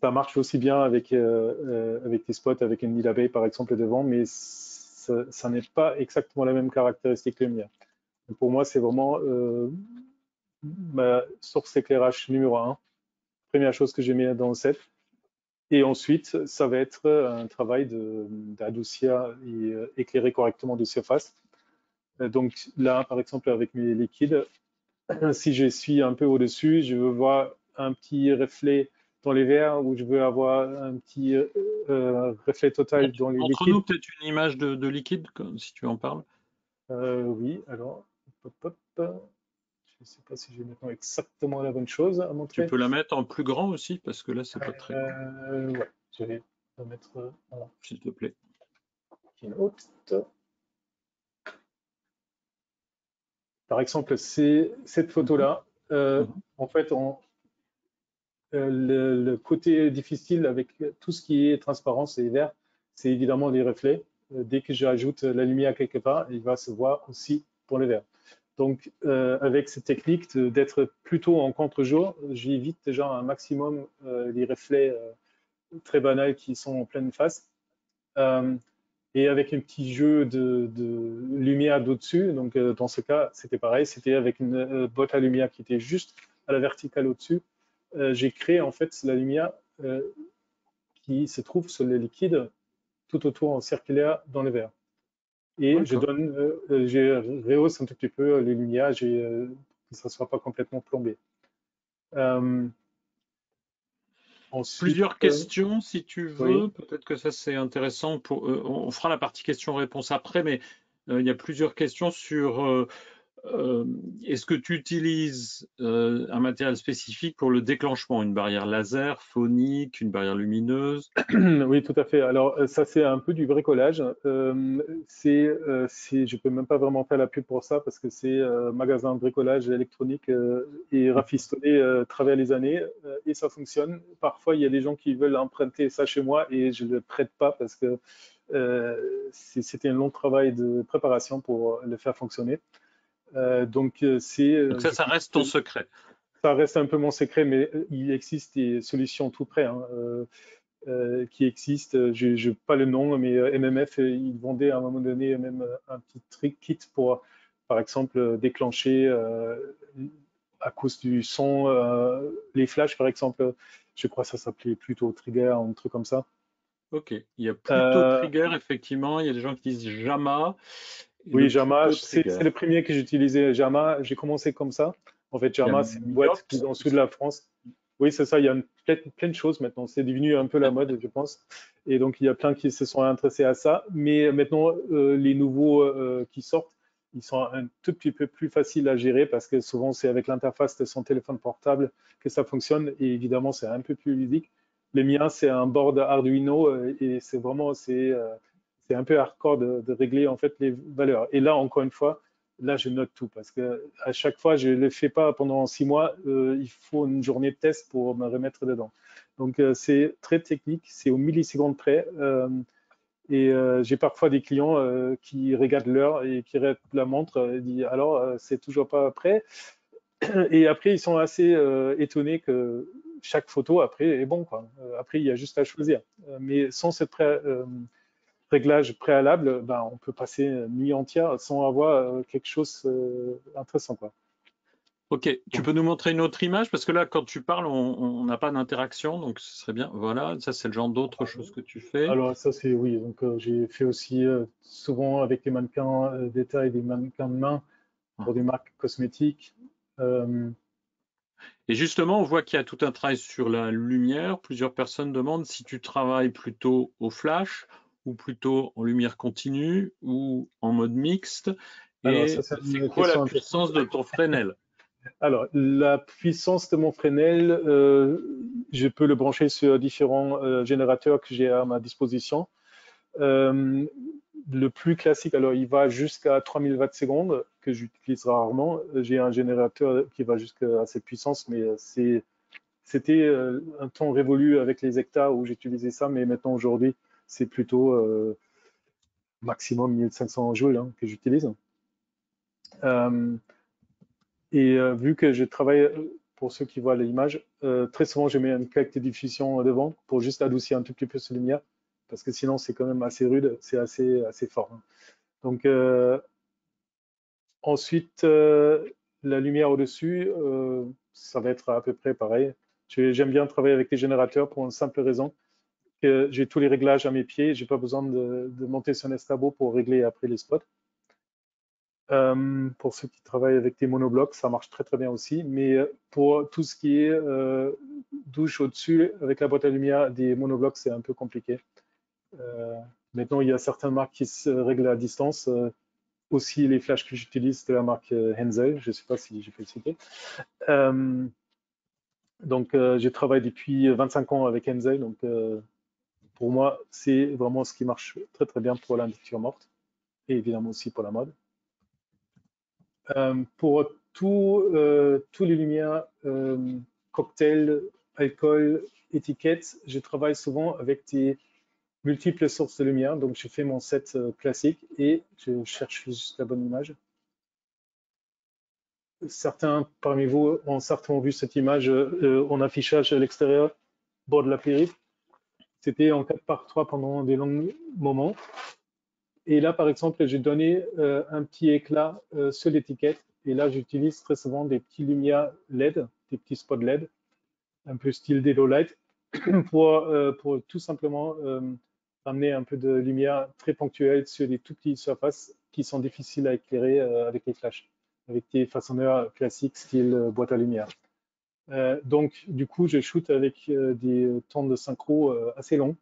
Ça marche aussi bien avec des spots, avec une nid d'abeille par exemple devant, mais ça n'est pas exactement la même caractéristique que le mien. Pour moi, c'est vraiment ma source éclairage numéro un. Première chose que j'ai mis dans le set. Et ensuite, ça va être un travail d'adoucir et éclairer correctement des surfaces. Donc là, par exemple, avec mes liquides, si je suis un peu au-dessus, je veux voir un petit reflet dans les verres ou je veux avoir un petit reflet total dans les liquides. Montre-nous peut-être une image de liquide, si tu en parles. Oui, alors, hop, hop, hop. Je ne sais pas si j'ai maintenant exactement la bonne chose à Tu montrer. peux la mettre en plus grand aussi, parce que là, c'est pas très grand, Ouais, je vais la mettre en s'il te plaît. keynote. Par exemple, c'est cette Mhm, photo-là. mhm. En fait, le côté difficile avec tout ce qui est transparence et vert, c'est évidemment les reflets. Dès que j'ajoute la lumière quelque part, il va se voir aussi pour le vert. Donc, avec cette technique d'être plutôt en contre-jour, j'évite déjà un maximum les reflets très banals qui sont en pleine face. Euh, et avec un petit jeu de lumière d'au-dessus. Donc, dans ce cas, c'était pareil. C'était avec une boîte à lumière qui était juste à la verticale au-dessus. J'ai créé en fait la lumière qui se trouve sur le liquide tout autour en circulaire dans le verre. Et je rehausse un tout petit peu les lumières que ça ne soit pas complètement plombé. Ensuite, Plusieurs questions, si tu oui. veux. Peut-être que ça, c'est intéressant. On fera la partie questions-réponses après, mais il y a plusieurs questions sur est-ce que tu utilises un matériel spécifique pour le déclenchement, une barrière laser, phonique, une barrière lumineuse? Oui, tout à fait. Alors, ça, c'est un peu du bricolage. Je peux même pas vraiment faire la pub pour ça parce que c'est magasin de bricolage électronique et rafistolé à travers les années et ça fonctionne. Parfois, il y a des gens qui veulent emprunter ça chez moi et je ne le prête pas parce que c'était un long travail de préparation pour le faire fonctionner. Donc, Donc ça reste ton secret. ça reste un peu mon secret, mais il existe des solutions tout près. Hein. Qui existe. Je n'ai pas le nom, mais MMF, ils vendaient à un moment donné même un petit trick kit pour, par exemple, déclencher à cause du son, les flashs, par exemple. Je crois que ça s'appelait plutôt Trigger, un truc comme ça. Ok, il y a plutôt Euh, Trigger, effectivement. Il y a des gens qui disent Jama et oui, d'autres Jama, plutôt c'est Trigger. le premier que j'utilisais. Jama, j'ai commencé comme ça. En fait, Il y a Jama, c'est une boîte qui est Miox dans le sud de aussi. la France. Oui, c'est ça. Il y a plein de choses maintenant. C'est devenu un peu la mode, je pense. Et donc, il y a plein qui se sont intéressés à ça. Mais maintenant, les nouveaux qui sortent, ils sont un tout petit peu plus faciles à gérer parce que souvent, c'est avec l'interface de son téléphone portable que ça fonctionne. Et évidemment, c'est un peu plus ludique. Le mien, c'est un board Arduino et c'est vraiment, c'est un peu hardcore de régler en fait les valeurs. Et là, encore une fois, là, je note tout parce que à chaque fois, je ne le fais pas pendant 6 mois. Il faut une journée de test pour me remettre dedans. Donc, c'est très technique, c'est au milliseconde près. J'ai parfois des clients qui regardent l'heure et qui regardent la montre et disent alors, c'est toujours pas prêt. Et après, ils sont assez étonnés que chaque photo après est bon. Quoi. Après, il y a juste à choisir. Mais sans cette réglage préalable, ben, on peut passer une nuit entière sans avoir quelque chose d'intéressant, quoi. Ok, tu Donc, peux nous montrer une autre image? Parce que là, quand tu parles, on n'a pas d'interaction, donc ce serait bien. Voilà, ça c'est le genre d'autres choses que tu fais. alors ça c'est oui. Donc j'ai fait aussi souvent avec des mannequins d'état et des mannequins de main pour des marques cosmétiques. Euh, Et justement, on voit qu'il y a tout un travail sur la lumière. Plusieurs personnes demandent si tu travailles plutôt au flash ou plutôt en lumière continue ou en mode mixte. alors ça Et c'est c'est une quoi la question intéressante. puissance de ton Fresnel? Alors la puissance de mon Fresnel, je peux le brancher sur différents générateurs que j'ai à ma disposition. Euh, le plus classique, alors il va jusqu'à 3000 watts secondes, que j'utilise rarement. J'ai un générateur qui va jusqu'à cette puissance, mais c'était un temps révolu avec les hectares où j'utilisais ça, mais maintenant aujourd'hui, c'est plutôt maximum 1500 joules hein, que j'utilise. Euh, vu que je travaille, pour ceux qui voient l'image, très souvent je mets une plaque de diffusion devant pour juste adoucir un tout petit peu cette lumière, parce que sinon c'est quand même assez rude, c'est assez fort. Hein. Donc ensuite, la lumière au-dessus, ça va être à peu près pareil. J'aime bien travailler avec les générateurs pour une simple raison que j'ai tous les réglages à mes pieds, j'ai pas besoin de monter sur un escabeau pour régler après les spots. Pour ceux qui travaillent avec des monoblocs, ça marche très très bien aussi. Mais pour tout ce qui est douche au-dessus, avec la boîte à lumière des monoblocs, c'est un peu compliqué. Euh, Maintenant, il y a certaines marques qui se règlent à distance. Aussi, les flashs que j'utilise, c'est la marque Hensel. Je ne sais pas si j'ai pu le citer. Donc, je travaille depuis 25 ans avec Hensel. Donc, pour moi, c'est vraiment ce qui marche très très bien pour la nature morte et évidemment aussi pour la mode. Pour tous les lumières, cocktails, alcool, étiquettes, je travaille souvent avec des multiples sources de lumière. Donc, je fais mon set classique et je cherche juste la bonne image. Certains parmi vous ont certainement vu cette image en affichage à l'extérieur, bord de la périph'. C'était en 4 par 3 pendant des longs moments. Et là, par exemple, j'ai donné un petit éclat sur l'étiquette. Et là, j'utilise très souvent des petits lumières LED, des petits spots LED, un peu style Delo Light, pour tout simplement amener un peu de lumière très ponctuelle sur des tout petites surfaces qui sont difficiles à éclairer avec les flashs, avec des façonneurs classiques style boîte à lumière. Donc, du coup, je shoot avec des temps de synchro assez longs.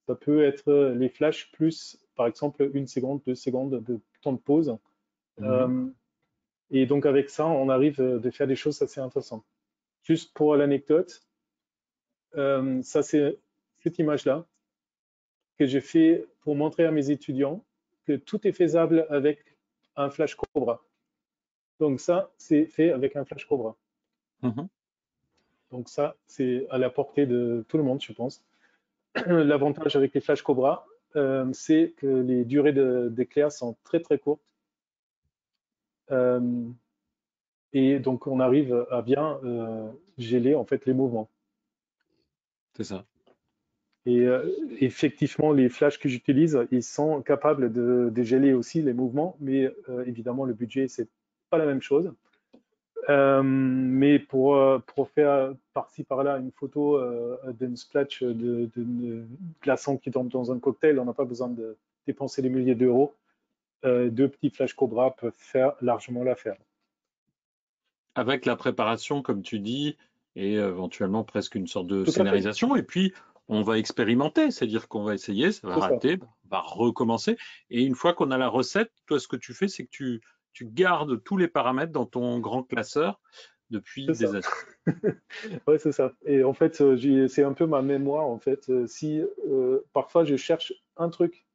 Ça peut être les flashs plus, par exemple, 1 seconde, 2 secondes de temps de pause. Mhm. Et donc, avec ça, on arrive de faire des choses assez intéressantes. Juste pour l'anecdote, ça, c'est cette image-là que j'ai fait pour montrer à mes étudiants que tout est faisable avec un flash Cobra. Donc, ça, c'est fait avec un flash Cobra. Mhm. Donc, ça, c'est à la portée de tout le monde, je pense. L'avantage avec les flash Cobra, c'est que les durées d'éclair sont très très courtes. Euh, et donc on arrive à bien geler en fait les mouvements. C'est ça. Et effectivement, les flashs que j'utilise, ils sont capables de geler aussi les mouvements, mais évidemment le budget c'est pas la même chose. Mais pour faire par-ci par-là une photo d'une splash de glaçons qui tombe dans un cocktail, on n'a pas besoin de dépenser des milliers d'euros. Deux petits flash Cobra peuvent faire largement l'affaire. Avec la préparation, comme tu dis, et éventuellement presque une sorte de Tout à fait, scénarisation. Et puis, on va expérimenter, c'est-à-dire qu'on va essayer, ça va c'est ça. rater, on va recommencer. Et une fois qu'on a la recette, toi, ce que tu fais, c'est que tu gardes tous les paramètres dans ton grand classeur depuis C'est ça. des années. Ouais, c'est ça. Et en fait, c'est un peu ma mémoire. En fait, si parfois je cherche un truc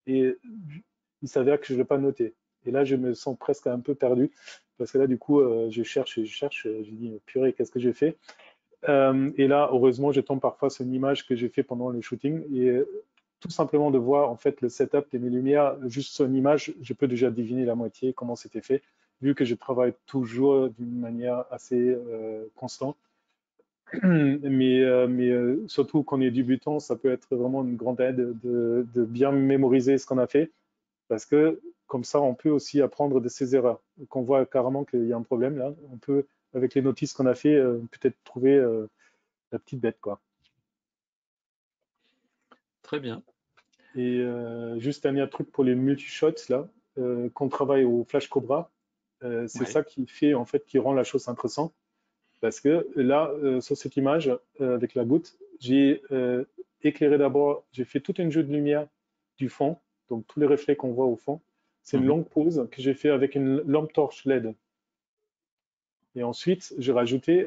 et il s'avère que je ne l'ai pas noté. Et là, je me sens presque un peu perdu parce que là, du coup, je cherche et je cherche. Je dis, purée, qu'est-ce que j'ai fait? Et là, heureusement, je tombe parfois sur une image que j'ai fait pendant le shooting et tout simplement de voir en fait le setup de mes lumières, juste sur une image, je peux déjà deviner la moitié comment c'était fait, vu que je travaille toujours d'une manière assez constante. Mais surtout quand on est débutant, ça peut être vraiment une grande aide de bien mémoriser ce qu'on a fait, parce que comme ça, on peut aussi apprendre de ses erreurs. Qu'on voit carrément qu'il y a un problème là, on peut, avec les notices qu'on a fait, peut-être trouver la petite bête, quoi. Très bien. Et juste un dernier truc pour les multi-shots, là, qu'on travaille au Flash Cobra, c'est Ouais. ça qui fait, en fait, qui rend la chose intéressante. Parce que là, sur cette image, avec la goutte, j'ai éclairé d'abord, j'ai fait toute une jeu de lumière du fond, donc tous les reflets qu'on voit au fond. C'est une Mhm. longue pause que j'ai fait avec une lampe torche LED. Et ensuite, j'ai rajouté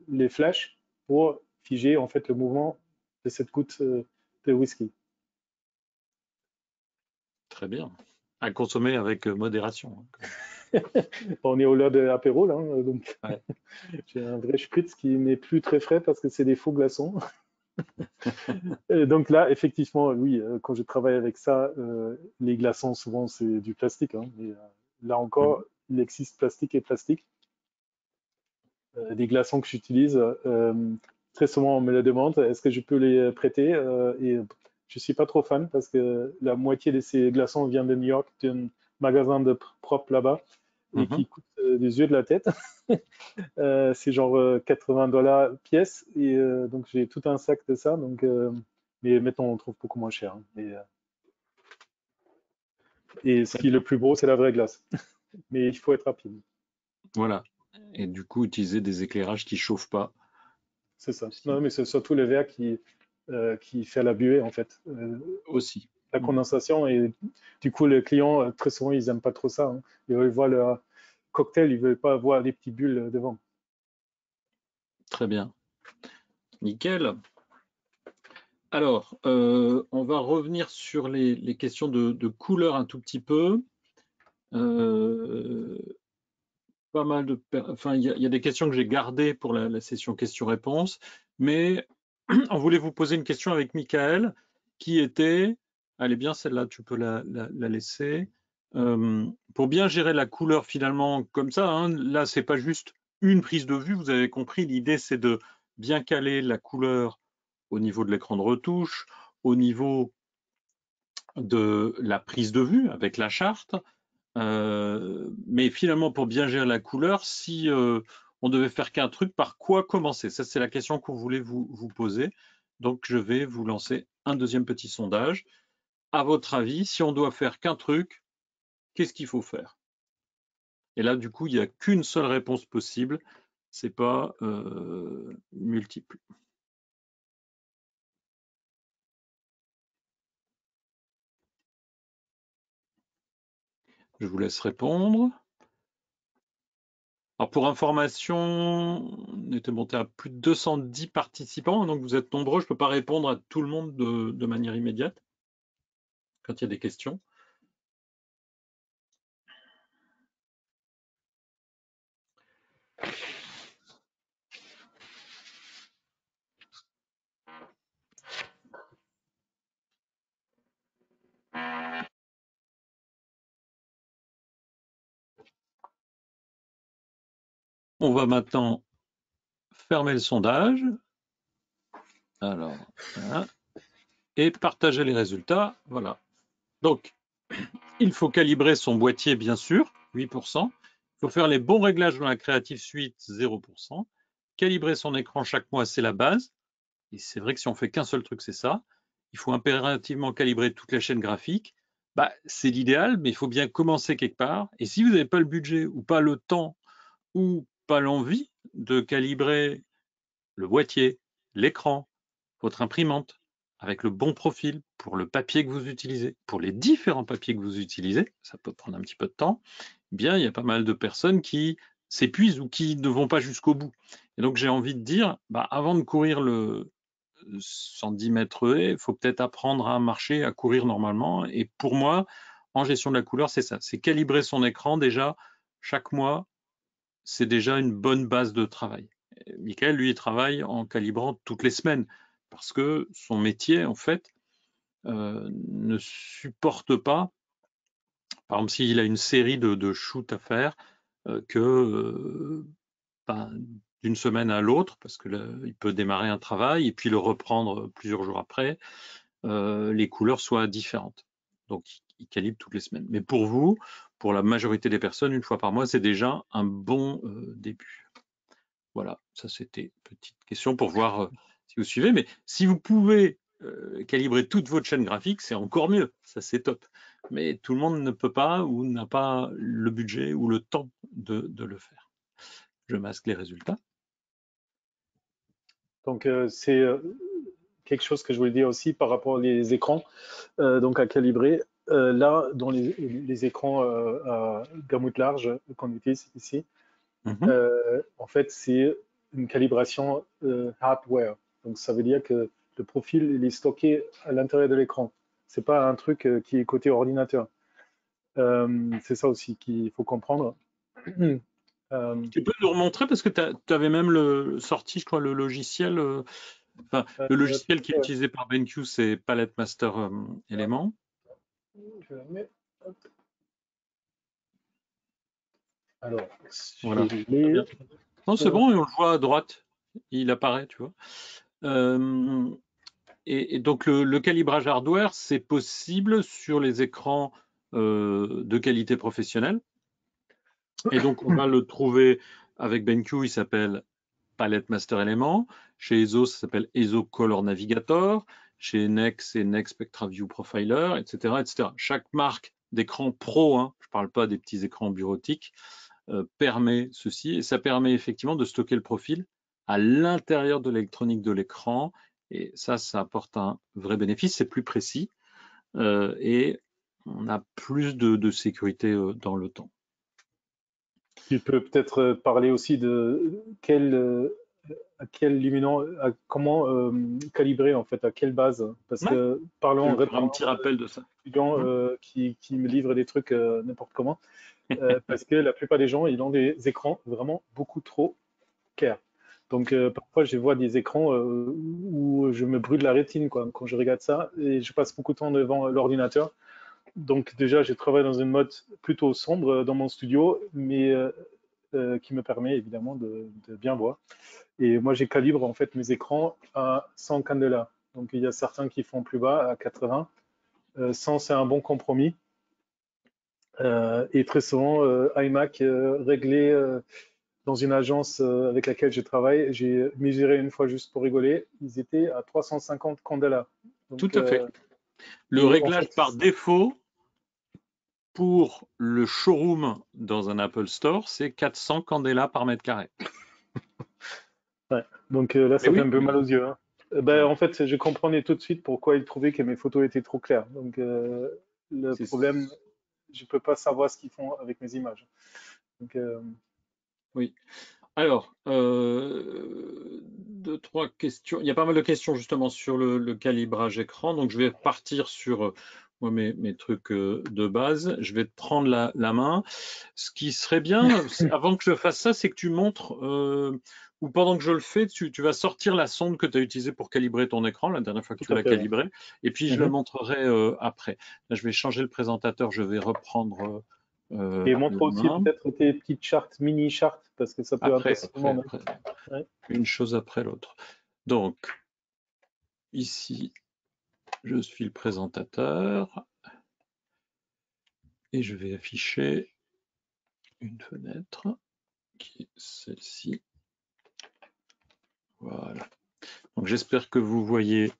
les flashs pour figer en fait le mouvement de cette goutte de whisky. Très bien. À consommer avec modération, hein. On est au l'heure de l'apéro là, donc Ouais. j'ai un vrai spritz qui n'est plus très frais parce que c'est des faux glaçons. Et donc là, effectivement, oui, quand je travaille avec ça, les glaçons, souvent, c'est du plastique, hein, mais là encore, Mhm. il existe plastique et plastique. Des glaçons que j'utilise, très souvent, on me le demande, est-ce que je peux les prêter? Et je suis pas trop fan parce que la moitié de ces glaçons vient de New York, d'un magasin de propre là-bas, et Mhm. qui coûte des yeux de la tête. C'est genre 80 $ pièce. Et donc, j'ai tout un sac de ça. Donc, mais maintenant, on trouve beaucoup moins cher, hein. Et ce Très qui est bien. le plus beau, c'est la vraie glace. Mais il faut être rapide. Voilà. Et du coup, utiliser des éclairages qui chauffent pas C'est ça. Non, aussi. mais c'est surtout le verre qui fait la buée, en fait. Aussi. La Mhm. condensation. Et du coup, les clients, très souvent, ils n'aiment pas trop ça, hein. Ils veulent voir leur cocktail, ils ne veulent pas voir les petits bulles devant. Très bien. Nickel. Alors, on va revenir sur les questions de couleur un tout petit peu. Euh, Pas mal enfin, il y a des questions que j'ai gardées pour la session questions-réponses, mais on voulait vous poser une question avec Michael qui était, elle est bien celle-là, tu peux la laisser. Pour bien gérer la couleur finalement comme ça, hein, là c'est pas juste une prise de vue, vous avez compris, l'idée c'est de bien caler la couleur au niveau de l'écran de retouche, au niveau de la prise de vue avec la charte. Mais finalement, pour bien gérer la couleur, si on devait faire qu'un truc, par quoi commencer? Ça, c'est la question qu'on voulait vous poser. Donc, je vais vous lancer un deuxième petit sondage. À votre avis, si on doit faire qu'un truc, qu'est-ce qu'il faut faire? Et là, du coup, il n'y a qu'une seule réponse possible. C'est pas multiple. Je vous laisse répondre. Alors pour information, on était monté à plus de 210 participants, donc vous êtes nombreux. Je ne peux pas répondre à tout le monde de manière immédiate quand il y a des questions. On va maintenant fermer le sondage. Alors, voilà. Et partager les résultats. Voilà. Donc, il faut calibrer son boîtier, bien sûr, 8%. Il faut faire les bons réglages dans la Creative Suite, 0%. Calibrer son écran chaque mois, c'est la base. Et c'est vrai que si on fait qu'un seul truc, c'est ça. Il faut impérativement calibrer toute la chaîne graphique. Bah, c'est l'idéal, mais il faut bien commencer quelque part. Et si vous n'avez pas le budget ou pas le temps ou pas l'envie de calibrer le boîtier, l'écran, votre imprimante, avec le bon profil pour le papier que vous utilisez, pour les différents papiers que vous utilisez, ça peut prendre un petit peu de temps, eh bien, il y a pas mal de personnes qui s'épuisent ou qui ne vont pas jusqu'au bout. Et donc, j'ai envie de dire, bah, avant de courir le 110 mètres haies, il faut peut-être apprendre à marcher, à courir normalement. Et pour moi, en gestion de la couleur, c'est ça. C'est calibrer son écran déjà chaque mois. C'est déjà une bonne base de travail. Michael, lui, il travaille en calibrant toutes les semaines parce que son métier, en fait, ne supporte pas, par exemple, s'il a une série de shoots à faire, que ben, d'une semaine à l'autre, parce que il peut démarrer un travail et puis le reprendre plusieurs jours après, les couleurs soient différentes. Donc, il calibre toutes les semaines. Mais pour vous, pour la majorité des personnes, une fois par mois, c'est déjà un bon début. Voilà, ça c'était une petite question pour voir si vous suivez. Mais si vous pouvez calibrer toute votre chaîne graphique, c'est encore mieux. Ça c'est top. Mais tout le monde ne peut pas ou n'a pas le budget ou le temps de le faire. Je masque les résultats. Donc, c'est quelque chose que je voulais dire aussi par rapport aux écrans, donc à calibrer. Là, dans les écrans à gamme large qu'on utilise ici, en fait, c'est une calibration hardware. Donc, ça veut dire que le profil il est stocké à l'intérieur de l'écran. C'est pas un truc qui est côté ordinateur. C'est ça aussi qu'il faut comprendre. Tu peux nous remontrer parce que tu avais même sorti, je crois, le logiciel. Enfin, le logiciel qui est Ouais, utilisé par BenQ, c'est Palette Master Element. je la mets. Alors, Voilà. je Très l'ai. bien. Non, c'est bon, et on le voit à droite. Il apparaît, tu vois. Et donc le calibrage hardware, c'est possible sur les écrans de qualité professionnelle. Et donc on va le trouver avec BenQ, il s'appelle Palette Master Element. Chez ESO, ça s'appelle ESO Color Navigator. Chez NEC, c'est NEC Spectra View Profiler, etc., etc. Chaque marque d'écran pro, hein, je ne parle pas des petits écrans bureautiques, permet ceci. Et ça permet effectivement de stocker le profil à l'intérieur de l'électronique de l'écran. Et ça apporte un vrai bénéfice. C'est plus précis et on a plus de sécurité dans le temps. Tu peux peut-être parler aussi de à quel luminant, comment calibrer en fait, à quelle base. Parce Ouais, que je parlons vais faire un récemment petit rappel de ça. d'étudiants qui me livrent des trucs n'importe comment. Parce que la plupart des gens, ils ont des écrans vraiment beaucoup trop chers. Donc parfois, je vois des écrans où je me brûle la rétine quoi, quand je regarde ça et je passe beaucoup de temps devant l'ordinateur. Donc déjà, je travaille dans une mode plutôt sombre dans mon studio, mais qui me permet évidemment de bien voir. Et moi, j'ai calibre en fait mes écrans à 100 candela. Donc il y a certains qui font plus bas à 80 100, c'est un bon compromis. Et très souvent, iMac réglé dans une agence avec laquelle je travaille, j'ai mesuré une fois juste pour rigoler, ils étaient à 350 candela. Tout Donc, à fait. Le et en réglage fait, par défaut pour le showroom dans un Apple Store, c'est 400 candela par mètre carré. ouais. Donc là, Mais ça fait oui, un peu mal aux yeux, hein. Ben, voilà. en fait, je comprenais tout de suite pourquoi ils trouvaient que mes photos étaient trop claires. Donc, le C'est- problème, je peux pas savoir ce qu'ils font avec mes images. Donc, Oui. Alors, deux, trois questions. Il y a pas mal de questions justement sur le calibrage écran. Donc, je vais partir sur moi, mes trucs de base. Je vais te prendre la main. Ce qui serait bien, avant que je fasse ça, c'est que tu montres, ou pendant que je le fais, tu vas sortir la sonde que tu as utilisée pour calibrer ton écran, la dernière fois que tout tu à l'as fait, ouais. calibré. Et puis, je le Mhm. montrerai après. Là, je vais changer le présentateur. Je vais reprendre Et montre la aussi main. peut-être tes petites chartes, mini chartes, parce que ça peut Après, intéresser tout le après, monde, après. hein. Ouais. Une chose après l'autre. Donc, ici, je suis le présentateur et je vais afficher une fenêtre qui est celle-ci. Voilà. Donc, j'espère que vous voyez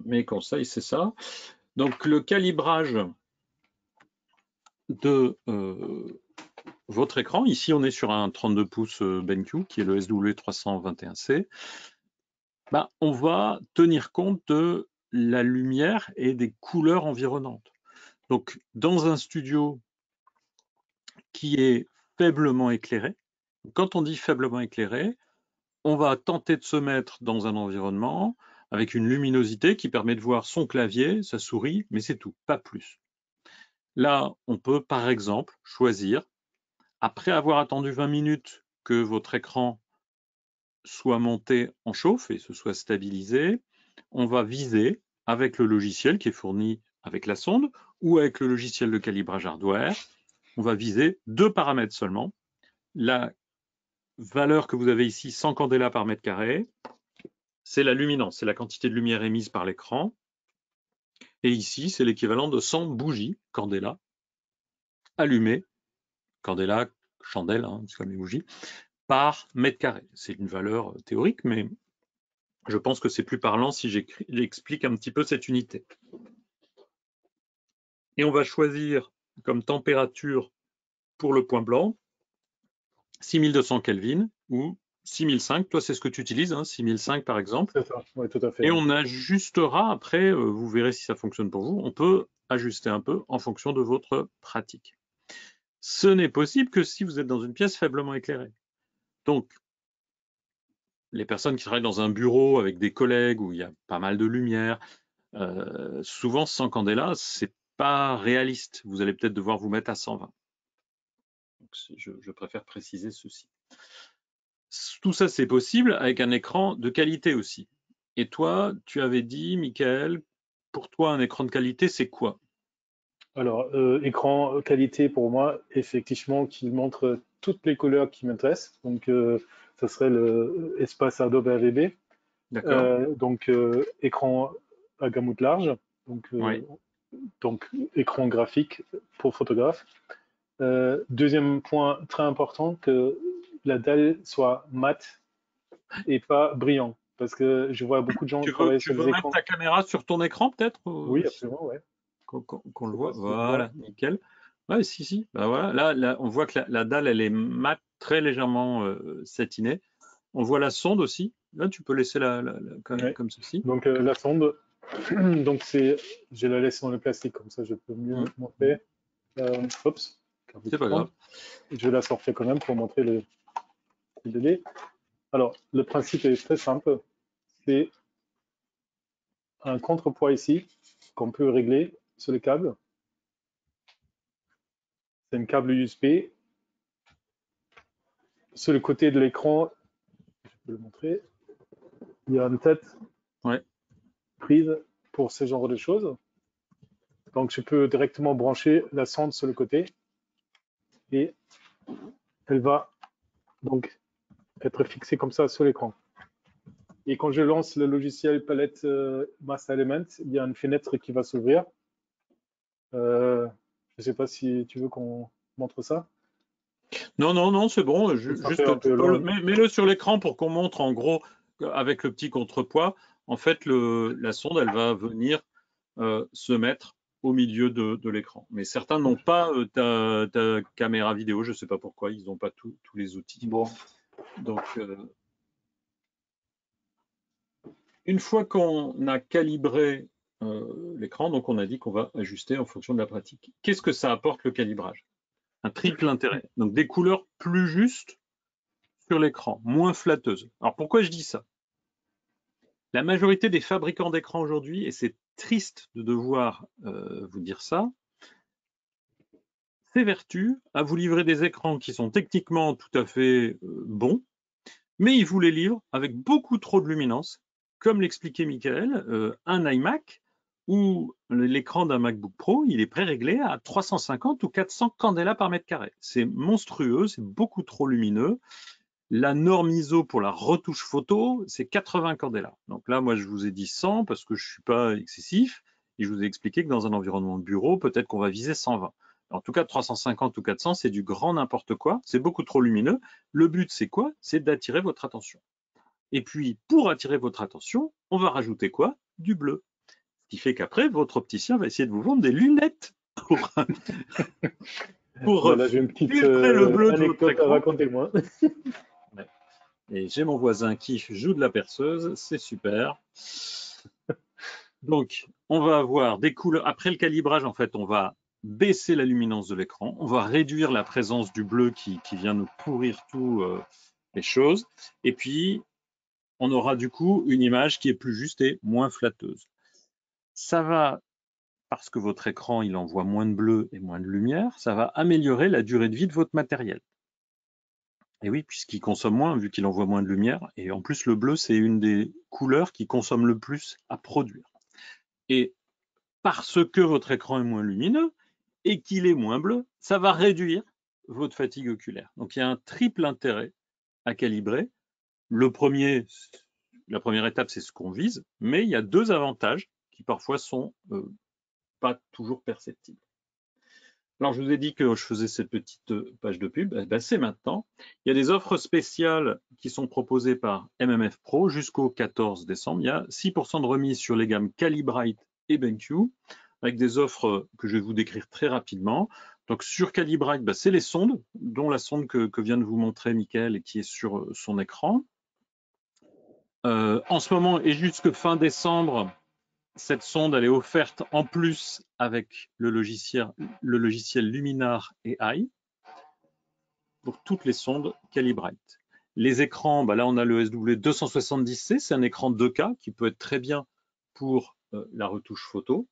mes conseils, c'est ça. Donc, le calibrage de votre écran, ici, on est sur un 32 pouces BenQ qui est le SW321C. Ben, on va tenir compte de la lumière et des couleurs environnantes. Donc, dans un studio qui est faiblement éclairé, quand on dit faiblement éclairé, on va tenter de se mettre dans un environnement avec une luminosité qui permet de voir son clavier, sa souris, mais c'est tout, pas plus. Là, on peut par exemple choisir, après avoir attendu 20 minutes que votre écran soit monté en chauffe et se soit stabilisé, on va viser avec le logiciel qui est fourni avec la sonde ou avec le logiciel de calibrage hardware, on va viser deux paramètres seulement. La valeur que vous avez ici, 100 candela par mètre carré, c'est la luminance, c'est la quantité de lumière émise par l'écran. Et ici, c'est l'équivalent de 100 bougies candela allumées, candela, chandelle, hein, c'est comme les bougies, par mètre carré. C'est une valeur théorique, mais je pense que c'est plus parlant si j'explique un petit peu cette unité. Et on va choisir comme température pour le point blanc 6200 Kelvin ou 6005. Toi, c'est ce que tu utilises, hein, 6005 par exemple. C'est ça, oui, tout à fait, Et ouais. on ajustera après, vous verrez si ça fonctionne pour vous, on peut ajuster un peu en fonction de votre pratique. Ce n'est possible que si vous êtes dans une pièce faiblement éclairée. Donc, les personnes qui travaillent dans un bureau avec des collègues où il y a pas mal de lumière, souvent 100 candela, c'est pas réaliste. Vous allez peut-être devoir vous mettre à 120. Donc, je préfère préciser ceci. Tout ça, c'est possible avec un écran de qualité aussi. Et toi, tu avais dit, Michael, pour toi, un écran de qualité, c'est quoi? Alors, écran qualité pour moi, effectivement, qui montre toutes les couleurs qui m'intéressent. Donc, ça serait le espace Adobe RGB. D'accord? Donc, écran à gamme large. Donc, Oui. donc, écran graphique pour photographe. Deuxième point très important, que la dalle soit mate et pas brillant. Parce que je vois beaucoup de gens travailler Tu sur veux des mettre écrans. ta caméra sur ton écran, peut-être? Oui, absolument, ouais. Qu'on Je le sais voit. pas si tu vois. Voilà, nickel. Ouais, si, si. Bah voilà. Là, on voit que la dalle, elle est mat, très légèrement satinée. On voit la sonde aussi. Là, tu peux laisser Ouais. comme ceci. Donc, la sonde, donc c'est, je la laisse dans le plastique, comme ça je peux mieux Hum, hum. montrer. Oups, car C'est pas grave. je vais la sortir quand même pour montrer le délai. Alors, le principe est très simple. C'est un contrepoids ici qu'on peut régler sur les câbles. C'est un câble USB. Sur le côté de l'écran, je peux le montrer, il y a une tête Ouais. prise pour ce genre de choses. Donc, je peux directement brancher la sonde sur le côté et elle va donc être fixée comme ça sur l'écran. Et quand je lance le logiciel Palette Mass Element, il y a une fenêtre qui va s'ouvrir. Je ne sais pas si tu veux qu'on montre ça. Non, non, non, c'est bon. Ça fait un Juste, peu loin. mets-le sur l'écran pour qu'on montre en gros avec le petit contrepoids. En fait, la sonde, elle va venir se mettre au milieu de l'écran. Mais certains n'ont pas ta caméra vidéo. Je ne sais pas pourquoi. Ils n'ont pas tous les outils. Bon. Donc, une fois qu'on a calibré l'écran, donc on a dit qu'on va ajuster en fonction de la pratique. Qu'est-ce que ça apporte le calibrage? Un triple intérêt. Donc des couleurs plus justes sur l'écran, moins flatteuses. Alors pourquoi je dis ça? La majorité des fabricants d'écrans aujourd'hui, et c'est triste de devoir vous dire ça, s'évertuent à vous livrer des écrans qui sont techniquement tout à fait bons, mais ils vous les livrent avec beaucoup trop de luminance. Comme l'expliquait Michael, un iMac ou l'écran d'un MacBook Pro, il est pré-réglé à 350 ou 400 candela par mètre carré. C'est monstrueux, c'est beaucoup trop lumineux. La norme ISO pour la retouche photo, c'est 80 candela. Donc là, moi, je vous ai dit 100 parce que je ne suis pas excessif. Et je vous ai expliqué que dans un environnement de bureau, peut-être qu'on va viser 120. En tout cas, 350 ou 400, c'est du grand n'importe quoi. C'est beaucoup trop lumineux. Le but, c'est quoi? C'est d'attirer votre attention. Et puis, pour attirer votre attention, on va rajouter quoi? Du bleu. Ce qui fait qu'après, votre opticien va essayer de vous vendre des lunettes pour Voilà, j'ai une petite filtrer le bleu de votre anecdote à écran. raconter, moi. Et j'ai mon voisin qui joue de la perceuse, c'est super. Donc, on va avoir des couleurs. Après le calibrage, en fait, on va baisser la luminance de l'écran. On va réduire la présence du bleu qui vient nous pourrir tout les choses. Et puis, on aura du coup une image qui est plus juste et moins flatteuse. Ça va, parce que votre écran, il envoie moins de bleu et moins de lumière, ça va améliorer la durée de vie de votre matériel. Et oui, puisqu'il consomme moins, vu qu'il envoie moins de lumière. Et en plus, le bleu, c'est une des couleurs qui consomme le plus à produire. Et parce que votre écran est moins lumineux et qu'il est moins bleu, ça va réduire votre fatigue oculaire. Donc il y a un triple intérêt à calibrer. La première étape, c'est ce qu'on vise, mais il y a deux avantages qui parfois sont pas toujours perceptibles. Alors, je vous ai dit que je faisais cette petite page de pub. C'est maintenant. Il y a des offres spéciales qui sont proposées par MMF Pro jusqu'au 14 décembre. Il y a 6% de remise sur les gammes Calibrite et BenQ, avec des offres que je vais vous décrire très rapidement. Donc, sur Calibrite, c'est les sondes, dont la sonde que vient de vous montrer Michael et qui est sur son écran. En ce moment et jusque fin décembre, cette sonde, elle est offerte en plus avec le logiciel Luminar AI pour toutes les sondes Calibrite. Les écrans, là on a le SW270C, c'est un écran 2K qui peut être très bien pour la retouche photo.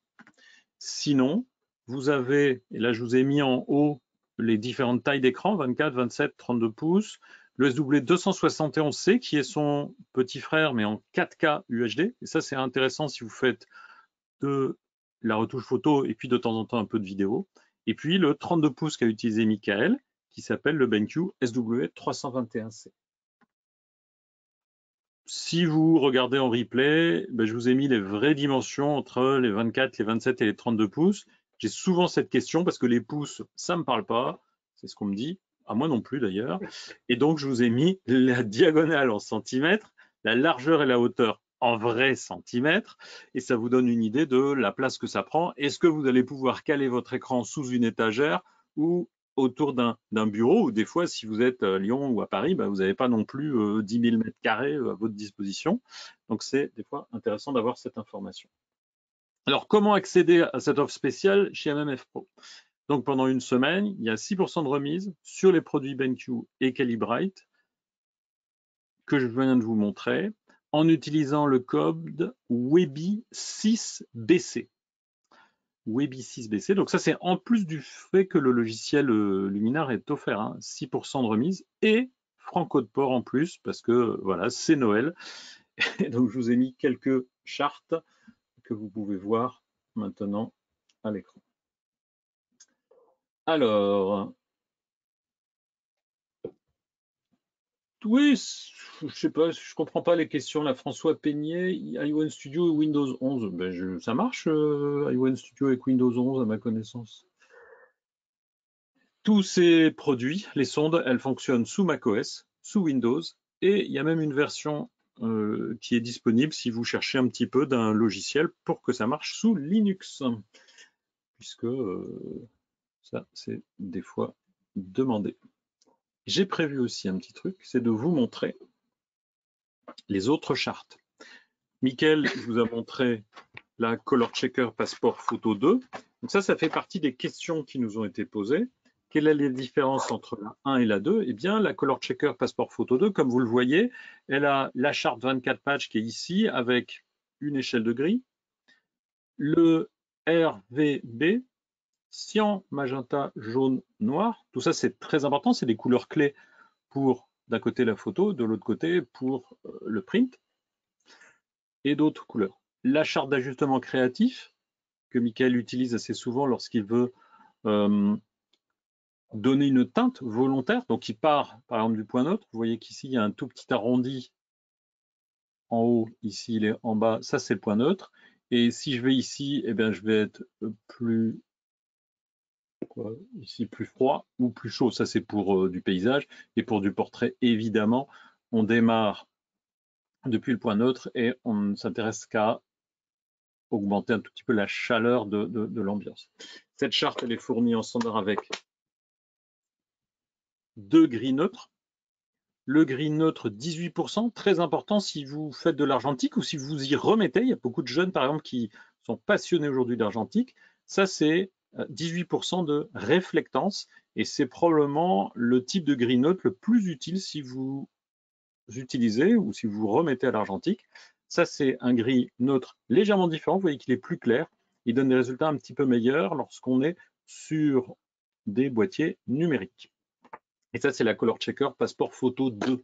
Sinon, vous avez, et là je vous ai mis en haut les différentes tailles d'écran, 24, 27, 32 pouces, le SW271C qui est son petit frère mais en 4K UHD, et ça c'est intéressant si vous faites de la retouche photo et puis de temps en temps un peu de vidéo. Et puis le 32 pouces qu'a utilisé Michael, qui s'appelle le BenQ SW321C. Si vous regardez en replay, je vous ai mis les vraies dimensions entre les 24, les 27 et les 32 pouces. J'ai souvent cette question parce que les pouces, ça ne me parle pas. C'est ce qu'on me dit, à moi non plus d'ailleurs. Et donc, je vous ai mis la diagonale en centimètres, la largeur et la hauteur en vrais centimètres. Et ça vous donne une idée de la place que ça prend. Est-ce que vous allez pouvoir caler votre écran sous une étagère ou autour d'un bureau, ou des fois, si vous êtes à Lyon ou à Paris, vous n'avez pas non plus 10 000 mètres carrés à votre disposition. Donc, c'est des fois intéressant d'avoir cette information. Alors, comment accéder à cette offre spéciale chez MMF Pro? Donc, pendant une semaine, il y a 6% de remise sur les produits BenQ et Calibrite que je viens de vous montrer en utilisant le code WEBI6BC. WEBI6BC. Donc ça, c'est en plus du fait que le logiciel Luminar est offert, 6% de remise et franco de port en plus, parce que voilà, c'est Noël. Et donc je vous ai mis quelques chartes que vous pouvez voir maintenant à l'écran. Alors, Oui, je sais pas, je comprends pas les questions. Là, François Peignet, iOne Studio et Windows 11. Ben, ça marche, iOne Studio avec Windows 11 à ma connaissance. Tous ces produits, les sondes, elles fonctionnent sous macOS, sous Windows, et il y a même une version qui est disponible si vous cherchez un petit peu d'un logiciel pour que ça marche sous Linux, puisque ça, c'est des fois demandé. J'ai prévu aussi un petit truc, c'est de vous montrer les autres chartes. Mickaël vous a montré la Color Checker Passport Photo 2. Donc ça fait partie des questions qui nous ont été posées. Quelle est la différence entre la 1 et la 2? Eh bien, la Color Checker Passport Photo 2, comme vous le voyez, elle a la charte 24 pages qui est ici avec une échelle de gris, le RVB, cyan, magenta, jaune, noir. Tout ça, c'est très important. C'est des couleurs clés pour, d'un côté, la photo, de l'autre côté, pour le print, et d'autres couleurs. La charte d'ajustement créatif, que Mickaël utilise assez souvent lorsqu'il veut donner une teinte volontaire. Donc, il part, par exemple, du point neutre. Vous voyez qu'ici, il y a un tout petit arrondi en haut. Ici, il est en bas. Ça, c'est le point neutre. Et si je vais ici, eh bien, je vais être plus ici plus froid ou plus chaud. Ça, c'est pour du paysage. Et pour du portrait, évidemment, on démarre depuis le point neutre et on ne s'intéresse qu'à augmenter un tout petit peu la chaleur de l'ambiance. Cette charte, elle est fournie en standard avec 2 gris neutres. Le gris neutre, 18%, très important si vous faites de l'argentique ou si vous y remettez. Il y a beaucoup de jeunes, par exemple, qui sont passionnés aujourd'hui d'argentique. Ça, c'est 18% de réflectance et c'est probablement le type de gris neutre le plus utile si vous utilisez ou si vous remettez à l'argentique. Ça, c'est un gris neutre légèrement différent. Vous voyez qu'il est plus clair. Il donne des résultats un petit peu meilleurs lorsqu'on est sur des boîtiers numériques. Et ça, c'est la Color Checker Passport Photo 2.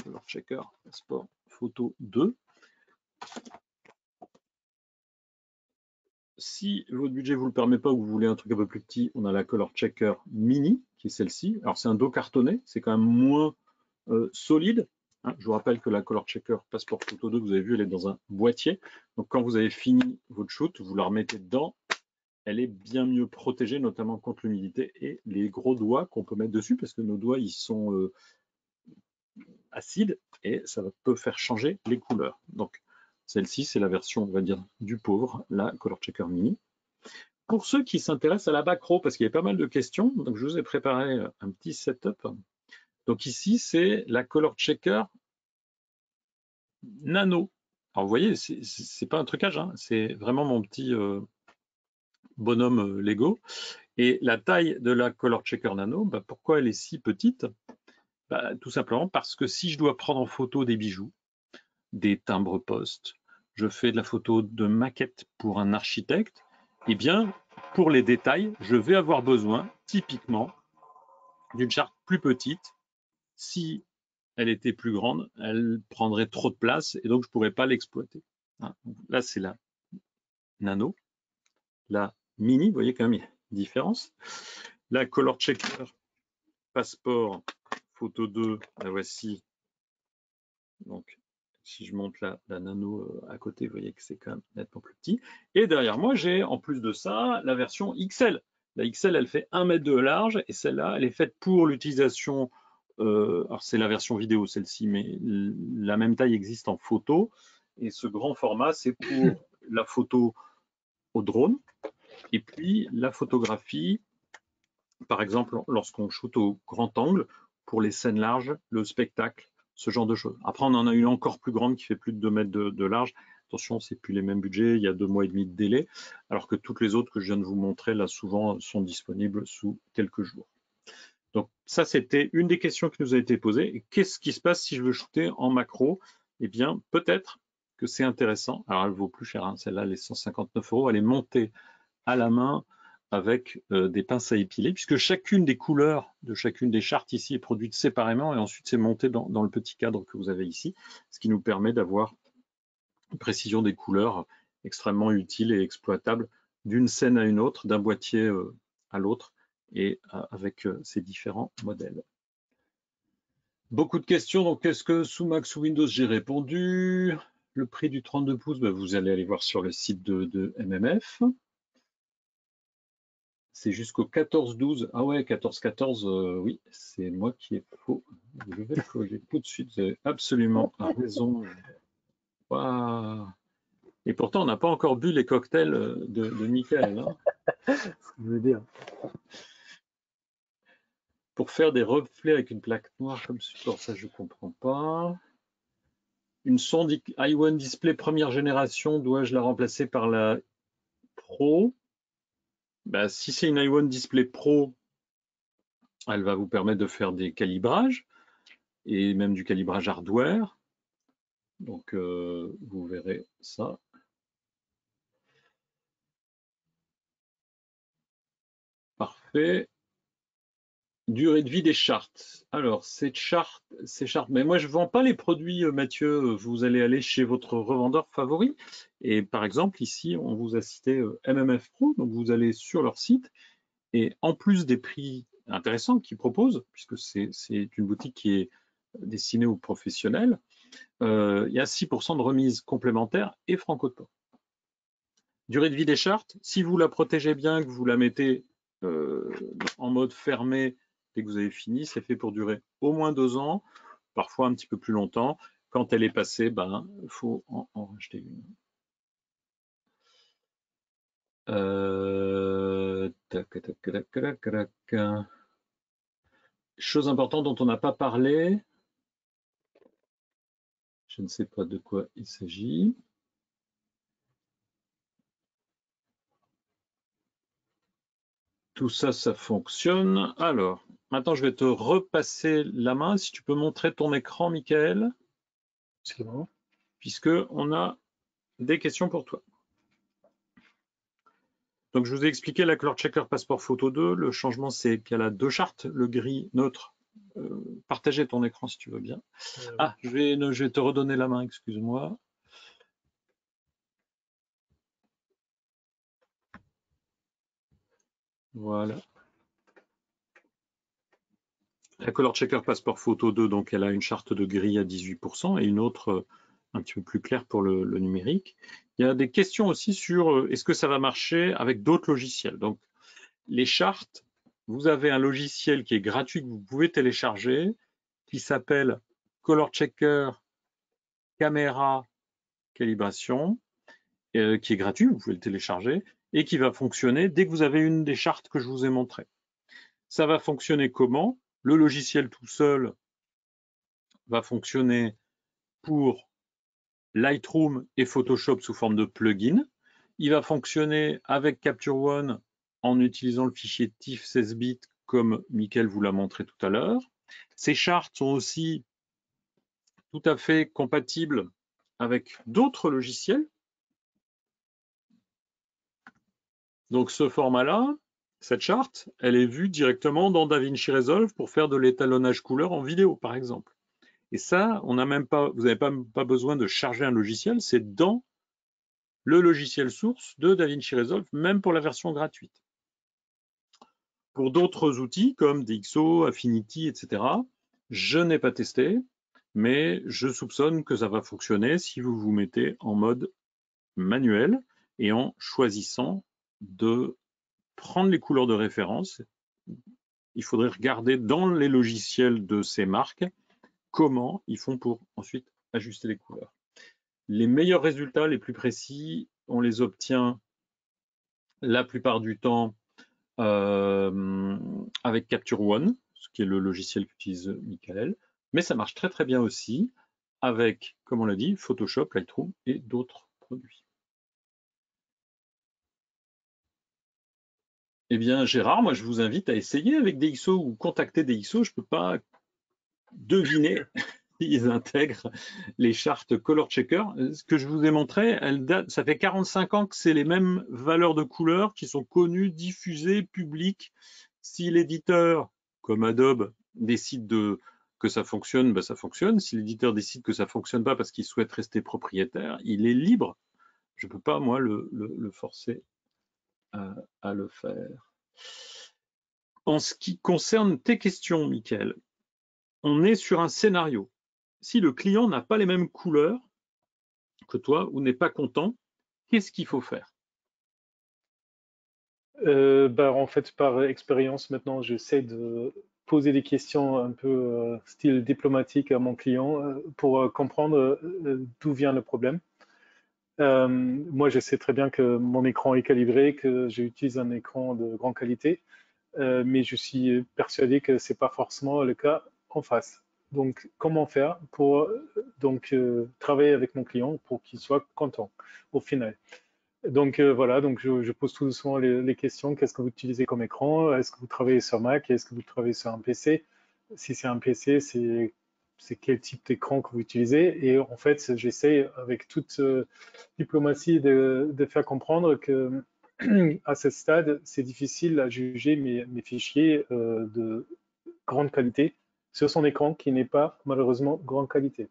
Color Checker Passport Photo 2. Si votre budget ne vous le permet pas ou vous voulez un truc un peu plus petit, on a la Color Checker Mini, qui est celle-ci. Alors, c'est un dos cartonné, c'est quand même moins solide. Je vous rappelle que la Color Checker Passport Photo 2, vous avez vu, elle est dans un boîtier. Donc, quand vous avez fini votre shoot, vous la remettez dedans. Elle est bien mieux protégée, notamment contre l'humidité et les gros doigts qu'on peut mettre dessus, parce que nos doigts, ils sont acides et ça peut faire changer les couleurs. Donc, celle-ci, c'est la version, on va dire, du pauvre, la Color Checker Mini. Pour ceux qui s'intéressent à la macro, parce qu'il y a pas mal de questions, donc je vous ai préparé un petit setup. Donc ici, c'est la Color Checker Nano. Alors vous voyez, c'est pas un trucage, hein, c'est vraiment mon petit bonhomme Lego. Et la taille de la Color Checker Nano, pourquoi elle est si petite? Tout simplement parce que si je dois prendre en photo des bijoux, des timbres-poste, je fais de la photo de maquette pour un architecte, eh bien, pour les détails, je vais avoir besoin, typiquement, d'une charte plus petite. Si elle était plus grande, elle prendrait trop de place et donc je ne pourrais pas l'exploiter. Là, c'est la nano. La mini, vous voyez quand même, il y a une différence. La Color Checker Passport Photo 2, la voici. Donc, si je monte la nano à côté, vous voyez que c'est quand même nettement plus petit. Et derrière moi, j'ai en plus de ça la version XL. La XL, elle fait 1 mètre de large et celle-là, elle est faite pour l'utilisation. Alors, c'est la version vidéo, celle-ci, mais la même taille existe en photo. Et ce grand format, c'est pour la photo au drone et puis la photographie, par exemple, lorsqu'on shoot au grand angle, pour les scènes larges, le spectacle, ce genre de choses. Après, on en a une encore plus grande qui fait plus de 2 mètres de large. Attention, c'est plus les mêmes budgets, il y a 2 mois et demi de délai, alors que toutes les autres que je viens de vous montrer, là, souvent, sont disponibles sous quelques jours. Donc, ça, c'était une des questions qui nous a été posée. Qu'est-ce qui se passe si je veux shooter en macro? Eh bien, peut-être que c'est intéressant. Alors, elle vaut plus cher, hein. Celle-là, elle est 159 €. Elle est montée à la main avec des pinces à épiler, puisque chacune des couleurs de chacune des chartes ici est produite séparément et ensuite c'est monté dans le petit cadre que vous avez ici, ce qui nous permet d'avoir une précision des couleurs extrêmement utile et exploitable d'une scène à une autre, d'un boîtier à l'autre et avec ces différents modèles. Beaucoup de questions. Donc, est-ce que sous Mac, sous Windows, j'ai répondu. Le prix du 32 pouces, vous allez aller voir sur le site de MMF. C'est jusqu'au 14-12. Ah ouais, 14-14, oui, c'est moi qui ai faux. Je vais le corriger tout de suite. Vous avez absolument raison. Waouh. Et pourtant, on n'a pas encore bu les cocktails de Michael. Hein. Ce que je veux dire. Pour faire des reflets avec une plaque noire comme support, ça je comprends pas. Une sonde i1 Display première génération, dois-je la remplacer par la Pro? Bah, si c'est une i1 Display Pro, elle va vous permettre de faire des calibrages et même du calibrage hardware. Donc vous verrez ça. Parfait. Durée de vie des chartes. Alors, ces chartes, mais moi je ne vends pas les produits, Mathieu. Vous allez aller chez votre revendeur favori. Et par exemple, ici, on vous a cité MMF Pro. Donc, vous allez sur leur site. Et en plus des prix intéressants qu'ils proposent, puisque c'est une boutique qui est destinée aux professionnels, il y a 6% de remise complémentaire et franco de port. Durée de vie des chartes, si vous la protégez bien, que vous la mettez en mode fermé dès que vous avez fini, c'est fait pour durer au moins 2 ans, parfois un petit peu plus longtemps. Quand elle est passée, il faut en racheter une. Chose importante dont on n'a pas parlé, je ne sais pas de quoi il s'agit. Tout ça, ça fonctionne. Alors, maintenant, je vais te repasser la main. Si tu peux montrer ton écran, Michael, C'est bon. puisque on a des questions pour toi. Donc, je vous ai expliqué la Color Checker Passport Photo 2. Le changement, c'est qu'il y a là 2 chartes, le gris neutre. Partagez ton écran si tu veux bien. Ah, je vais te redonner la main, excuse-moi. Voilà. La Color Checker Passport Photo 2, donc elle a une charte de gris à 18% et une autre un petit peu plus claire pour le numérique. Il y a des questions aussi sur est-ce que ça va marcher avec d'autres logiciels. Donc, les chartes, vous avez un logiciel qui est gratuit que vous pouvez télécharger qui s'appelle Color Checker Caméra Calibration, qui est gratuit, vous pouvez le télécharger, et qui va fonctionner dès que vous avez une des chartes que je vous ai montrées. Ça va fonctionner comment? Le logiciel tout seul va fonctionner pour Lightroom et Photoshop sous forme de plugin. Il va fonctionner avec Capture One en utilisant le fichier TIFF 16 bits comme Mickaël vous l'a montré tout à l'heure. Ces chartes sont aussi tout à fait compatibles avec d'autres logiciels. Donc ce format-là, cette charte, elle est vue directement dans DaVinci Resolve pour faire de l'étalonnage couleur en vidéo, par exemple. Et ça, on n'a même pas, vous n'avez pas besoin de charger un logiciel, c'est dans le logiciel source de DaVinci Resolve, même pour la version gratuite. Pour d'autres outils comme DxO, Affinity, etc., je n'ai pas testé, mais je soupçonne que ça va fonctionner si vous vous mettez en mode manuel et en choisissant de prendre les couleurs de référence. Il faudrait regarder dans les logiciels de ces marques comment ils font pour ensuite ajuster les couleurs. Les meilleurs résultats, les plus précis, on les obtient la plupart du temps avec Capture One, ce qui est le logiciel qu'utilise Michael, mais ça marche très très bien aussi avec, comme on l'a dit, Photoshop, Lightroom et d'autres produits. Eh bien, Gérard, moi je vous invite à essayer avec DxO ou contacter DxO. Je ne peux pas deviner s'ils intègrent les chartes Color Checker. Ce que je vous ai montré, ça fait 45 ans que c'est les mêmes valeurs de couleurs qui sont connues, diffusées, publiques. Si l'éditeur, comme Adobe, décide que ça fonctionne, ça fonctionne. Si l'éditeur décide que ça ne fonctionne pas parce qu'il souhaite rester propriétaire, il est libre. Je ne peux pas, moi, le forcer à le faire. En ce qui concerne tes questions, Mickaël, on est sur un scénario. Si le client n'a pas les mêmes couleurs que toi ou n'est pas content, qu'est-ce qu'il faut faire? En fait, par expérience, maintenant, j'essaie de poser des questions un peu style diplomatique à mon client pour comprendre d'où vient le problème. Moi, je sais très bien que mon écran est calibré, que j'utilise un écran de grande qualité, mais je suis persuadé que c'est pas forcément le cas en face. Donc, comment faire pour travailler avec mon client pour qu'il soit content au final? Donc voilà, donc je pose tout doucement les questions. Qu'est-ce que vous utilisez comme écran? Est-ce que vous travaillez sur Mac? Est-ce que vous travaillez sur un PC? Si c'est un PC, c'est quel type d'écran que vous utilisez? Et en fait, j'essaie avec toute diplomatie de faire comprendre que à ce stade, c'est difficile à juger mes fichiers de grande qualité sur son écran qui n'est pas malheureusement grande qualité.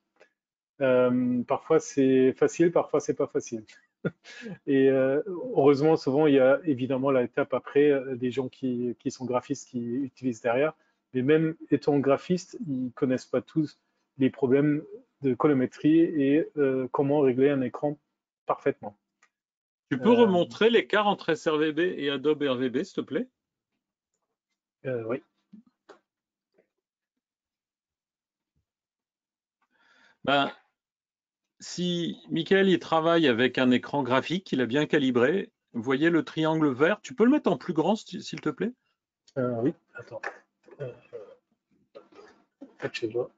Parfois c'est facile, parfois c'est pas facile. Et heureusement, souvent, il y a évidemment l'étape après des gens qui sont graphistes qui utilisent derrière. Mais même étant graphiste, ils ne connaissent pas tous les problèmes de colorimétrie et comment régler un écran parfaitement. Tu peux Euh, remontrer l'écart entre SRVB et Adobe RVB, s'il te plaît? oui. Ben, si Michael il travaille avec un écran graphique, il a bien calibré, vous voyez le triangle vert, tu peux le mettre en plus grand, s'il te plaît? Oui, attends. Euh, je vois.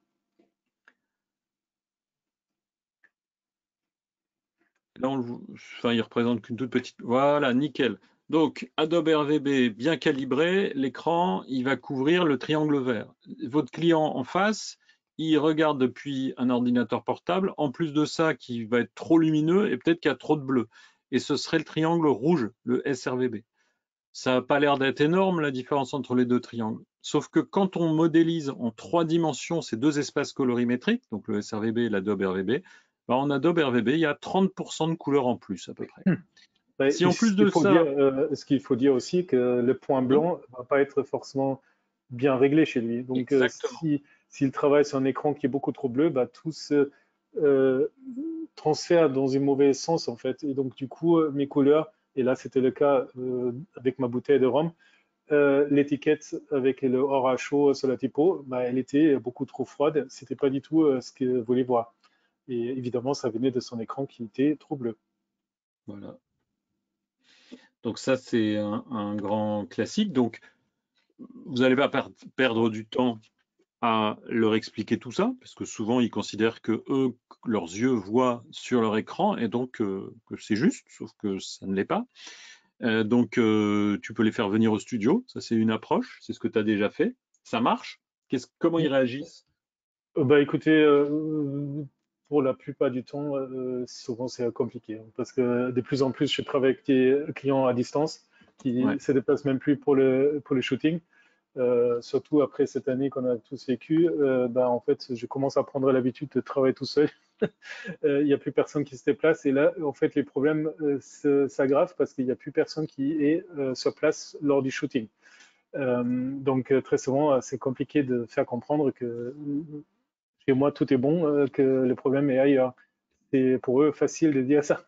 Là, enfin, il représente qu'une toute petite. Voilà, nickel. Donc, Adobe RVB bien calibré, l'écran, il va couvrir le triangle vert. Votre client en face, il regarde depuis un ordinateur portable. En plus de ça, qui va être trop lumineux et peut-être qu'il y a trop de bleu. Et ce serait le triangle rouge, le sRVB. Ça n'a pas l'air d'être énorme la différence entre les deux triangles. Sauf que quand on modélise en 3 dimensions ces deux espaces colorimétriques, donc le sRVB et l'Adobe RVB, ben en Adobe RVB, il y a 30% de couleurs en plus à peu près. Ouais, Si en plus de ça, ce qu'il faut dire aussi, que le point oui, blanc ne va pas être forcément bien réglé chez lui. Donc, exactement. s'il travaille sur un écran qui est beaucoup trop bleu, bah, tout se euh, transfère dans un mauvais sens, en fait. Et donc, du coup, mes couleurs, et là, c'était le cas avec ma bouteille de rhum, l'étiquette avec le or à chaud sur la typo, bah, elle était beaucoup trop froide. C'était pas du tout ce que je voulais voir. Et évidemment, ça venait de son écran qui était trop bleu. Voilà. Donc ça, c'est un grand classique. Donc, vous n'allez pas perdre du temps à leur expliquer tout ça, parce que souvent, ils considèrent que eux, leurs yeux voient sur leur écran, et donc que c'est juste, sauf que ça ne l'est pas. Donc, tu peux les faire venir au studio. Ça, c'est une approche. C'est ce que tu as déjà fait. Ça marche. Comment ils réagissent? Bah écoutez, pour la plupart du temps, souvent c'est compliqué hein, parce que de plus en plus je travaille avec des clients à distance qui Ouais. se déplacent même plus pour le shooting. Surtout après cette année qu'on a tous vécu, en fait je commence à prendre l'habitude de travailler tout seul. Il n'y a plus personne qui se déplace et là en fait les problèmes s'aggravent parce qu'il n'y a plus personne qui est sur place lors du shooting. Très souvent c'est compliqué de faire comprendre que chez moi, tout est bon, que le problème est ailleurs. C'est pour eux facile de dire ça,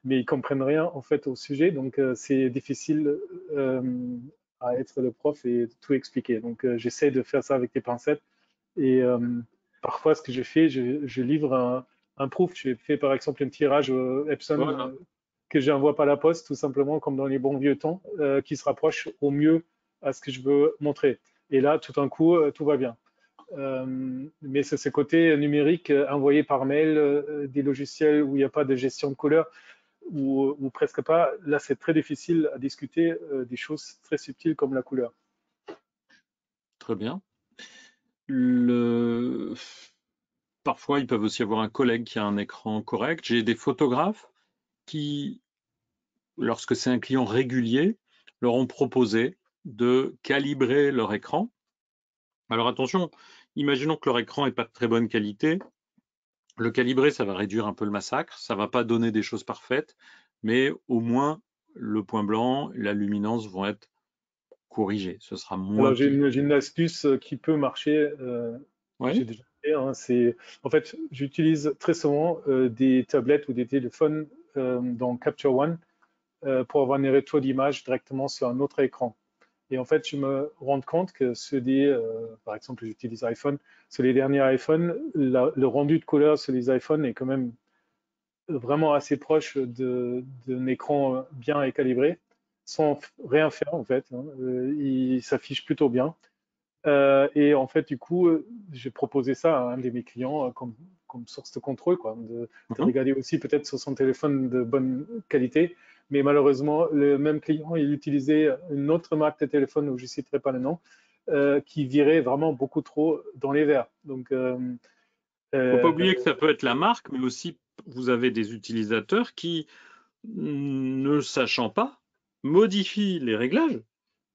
mais ils comprennent rien en fait au sujet, donc c'est difficile euh, à être le prof et tout expliquer. Donc j'essaie de faire ça avec des pincettes et parfois ce que je fais, je livre un proof. Je fais par exemple un tirage Epson Voilà. que j'envoie par la poste, tout simplement comme dans les bons vieux temps, qui se rapproche au mieux à ce que je veux montrer. Et là, tout d'un coup, tout va bien. Mais c'est ce côté numérique envoyé par mail, des logiciels où il n'y a pas de gestion de couleurs, ou presque pas. Là, c'est très difficile à discuter des choses très subtiles comme la couleur. Très bien. Le... Parfois, ils peuvent aussi avoir un collègue qui a un écran correct. J'ai des photographes qui, lorsque c'est un client régulier, leur ont proposé de calibrer leur écran. Alors attention, imaginons que leur écran n'est pas de très bonne qualité. Le calibrer, ça va réduire un peu le massacre, ça va pas donner des choses parfaites, mais au moins le point blanc, la luminance vont être corrigés. Ce sera moins Alors, pire. j'ai une astuce qui peut marcher Oui. j'ai déjà fait, hein, en fait, j'utilise très souvent des tablettes ou des téléphones dans Capture One pour avoir une retour d'image directement sur un autre écran. Et en fait, je me rends compte que par exemple, j'utilise iPhone, sur les derniers iPhones, le rendu de couleur sur les iPhones est quand même vraiment assez proche d'un écran bien et calibré, sans rien faire en fait, hein. Il s'affiche plutôt bien. Et en fait, du coup, j'ai proposé ça à un de mes clients comme source de contrôle, quoi, de Mhm. regarder aussi peut-être sur son téléphone de bonne qualité. Mais malheureusement, le même client, il utilisait une autre marque de téléphone où je ne citerai pas le nom, qui virait vraiment beaucoup trop dans les verts. Donc, Faut pas euh, oublier que ça peut être la marque, mais aussi vous avez des utilisateurs qui, ne sachant pas, modifient les réglages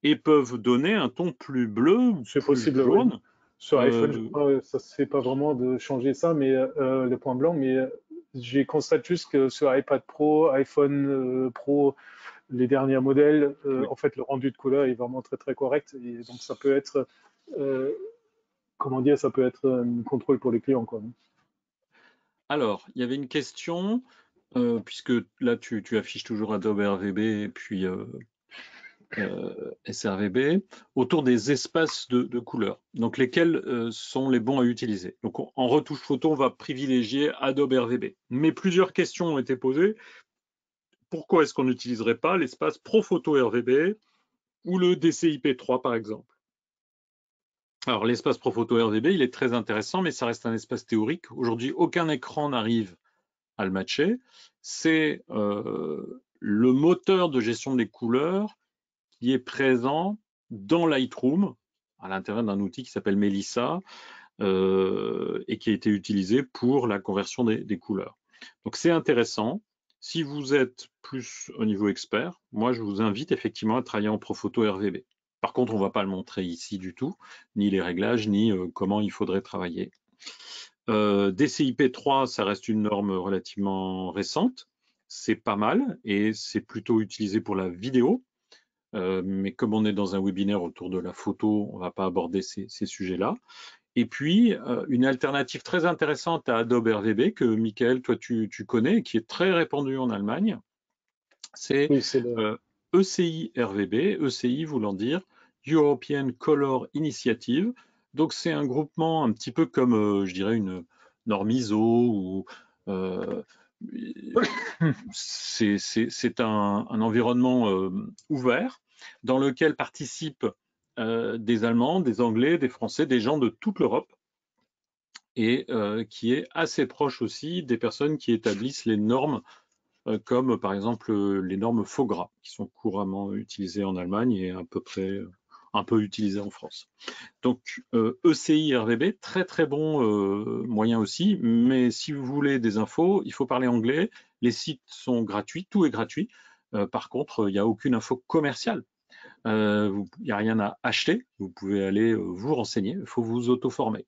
et peuvent donner un ton plus bleu ou c'est plus possible, oui. jaune. Sur iPhone, je Euh, crois, ça se fait pas vraiment de changer ça, mais le point blanc. Mais j'ai constate juste que sur iPad Pro, iPhone Pro, les derniers modèles, oui. en fait, le rendu de couleur est vraiment très très correct. Et donc, ça peut être, euh, comment dire, ça peut être un contrôle pour les clients, quoi. Alors, il y avait une question, puisque là tu affiches toujours Adobe RVB et puis sRVB, autour des espaces de couleurs. Donc, lesquels sont les bons à utiliser. Donc, en retouche photo, on va privilégier Adobe RVB. Mais plusieurs questions ont été posées. Pourquoi est-ce qu'on n'utiliserait pas l'espace ProPhoto RVB ou le DCI-P3 par exemple? Alors l'espace ProPhoto RVB, il est très intéressant, mais ça reste un espace théorique. Aujourd'hui, aucun écran n'arrive à le matcher. C'est le moteur de gestion des couleurs qui est présent dans Lightroom, à l'intérieur d'un outil qui s'appelle Melissa, et qui a été utilisé pour la conversion des couleurs. Donc c'est intéressant. Si vous êtes plus au niveau expert, moi je vous invite effectivement à travailler en ProPhoto RVB. Par contre, on ne va pas le montrer ici du tout, ni les réglages, ni comment il faudrait travailler. DCI-P3, ça reste une norme relativement récente. C'est pas mal et c'est plutôt utilisé pour la vidéo. Mais comme on est dans un webinaire autour de la photo, on ne va pas aborder ces sujets-là. Et puis, une alternative très intéressante à Adobe RVB, que Michael, toi, tu connais, et qui est très répandue en Allemagne, c'est Oui, c'est le. ECI RVB, ECI voulant dire European Color Initiative. Donc, c'est un groupement un petit peu comme, je dirais, une norme ISO ou euh, c'est un environnement ouvert dans lequel participent des Allemands, des Anglais, des Français, des gens de toute l'Europe et qui est assez proche aussi des personnes qui établissent les normes comme par exemple les normes FOGRA qui sont couramment utilisées en Allemagne et à peu près un peu utilisées en France. Donc ECI RVB, très très bon moyen aussi, mais si vous voulez des infos, il faut parler anglais, les sites sont gratuits, tout est gratuit. Par contre, il n'y a aucune info commerciale. Il n'y a rien à acheter, vous pouvez aller vous renseigner, il faut vous auto-former.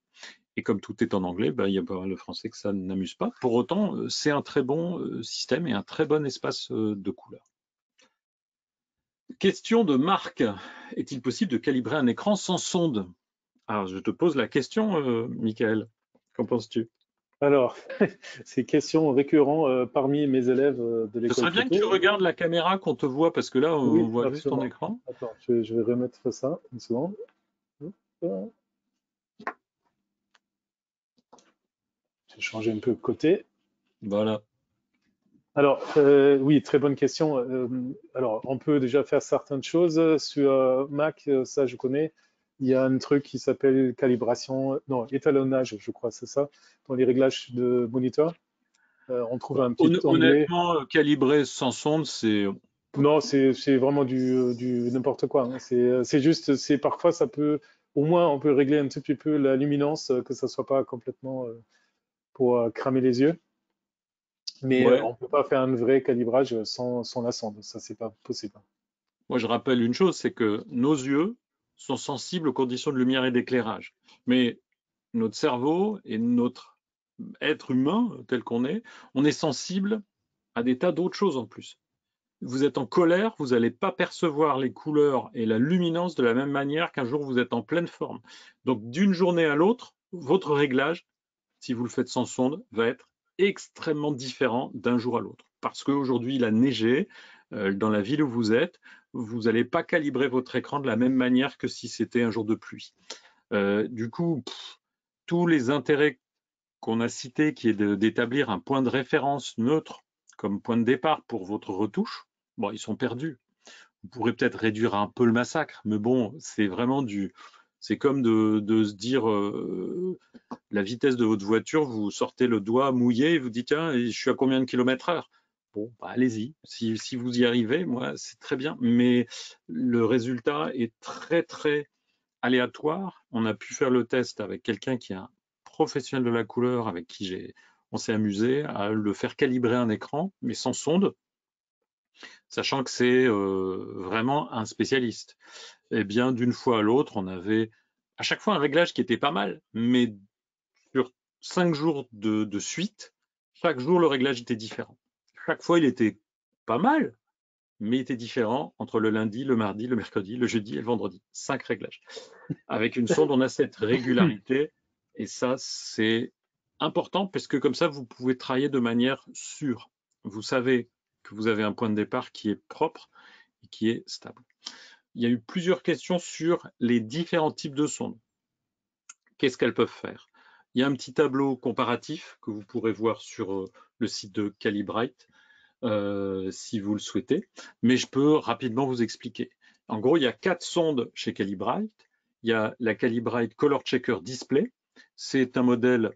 Et comme tout est en anglais, il y a pas mal de français que ça n'amuse pas. Pour autant, c'est un très bon système et un très bon espace de couleurs. Question de Marc. Est-il possible de calibrer un écran sans sonde? Alors, je te pose la question, Michael. Qu'en penses-tu? Alors, ces questions récurrentes parmi mes élèves de Ce l'école serait bien que tu photo. regardes la caméra qu'on te voit, parce que là, on Oui, voit juste ton absolument. écran. Attends, je vais remettre ça une seconde. Hop, je vais changer un peu de côté. Voilà. Alors, oui, très bonne question. Alors, on peut déjà faire certaines choses sur Mac, ça je connais. Il y a un truc qui s'appelle calibration, non, étalonnage, je crois, c'est ça, dans les réglages de moniteur. On trouve un petit onglet. Honnêtement, calibrer sans sonde, c'est Non, c'est vraiment du n'importe quoi, hein. C'est juste, c'est parfois ça peut, au moins on peut régler un tout petit peu la luminance, que ça soit pas complètement pour cramer les yeux. Mais ouais. on peut pas faire un vrai calibrage sans la sonde, ça c'est pas possible. Moi, je rappelle une chose, c'est que nos yeux sont sensibles aux conditions de lumière et d'éclairage. Mais notre cerveau et notre être humain tel qu'on est, on est sensible à des tas d'autres choses en plus. Vous êtes en colère, vous n'allez pas percevoir les couleurs et la luminance de la même manière qu'un jour vous êtes en pleine forme. Donc d'une journée à l'autre, votre réglage, si vous le faites sans sonde, va être extrêmement différent d'un jour à l'autre. Parce qu'aujourd'hui, il a neigé, dans la ville où vous êtes, vous n'allez pas calibrer votre écran de la même manière que si c'était un jour de pluie. Du coup, tous les intérêts qu'on a cités, qui est d'établir un point de référence neutre comme point de départ pour votre retouche, bon, ils sont perdus. Vous pourrez peut-être réduire un peu le massacre, mais bon, c'est vraiment c'est comme de se dire la vitesse de votre voiture, vous sortez le doigt mouillé et vous dites tiens, je suis à combien de kilomètres heure? Bon, bah, allez-y. Si vous y arrivez, moi, c'est très bien. Mais le résultat est très, très aléatoire. On a pu faire le test avec quelqu'un qui est un professionnel de la couleur, avec qui on s'est amusé à le faire calibrer un écran, mais sans sonde, sachant que c'est vraiment un spécialiste. Eh bien, d'une fois à l'autre, on avait à chaque fois un réglage qui était pas mal, mais sur 5 jours de suite, chaque jour, le réglage était différent. Chaque fois, il était pas mal, mais il était différent entre le lundi, le mardi, le mercredi, le jeudi et le vendredi. 5 réglages. Avec une sonde, on a cette régularité, et ça, c'est important parce que comme ça, vous pouvez travailler de manière sûre. Vous savez que vous avez un point de départ qui est propre et qui est stable. Il y a eu plusieurs questions sur les différents types de sondes. Qu'est-ce qu'elles peuvent faire? Il y a un petit tableau comparatif que vous pourrez voir sur le site de Calibrite si vous le souhaitez, mais je peux rapidement vous expliquer. En gros, il y a 4 sondes chez Calibrite. Il y a la Calibrite Color Checker Display. C'est un modèle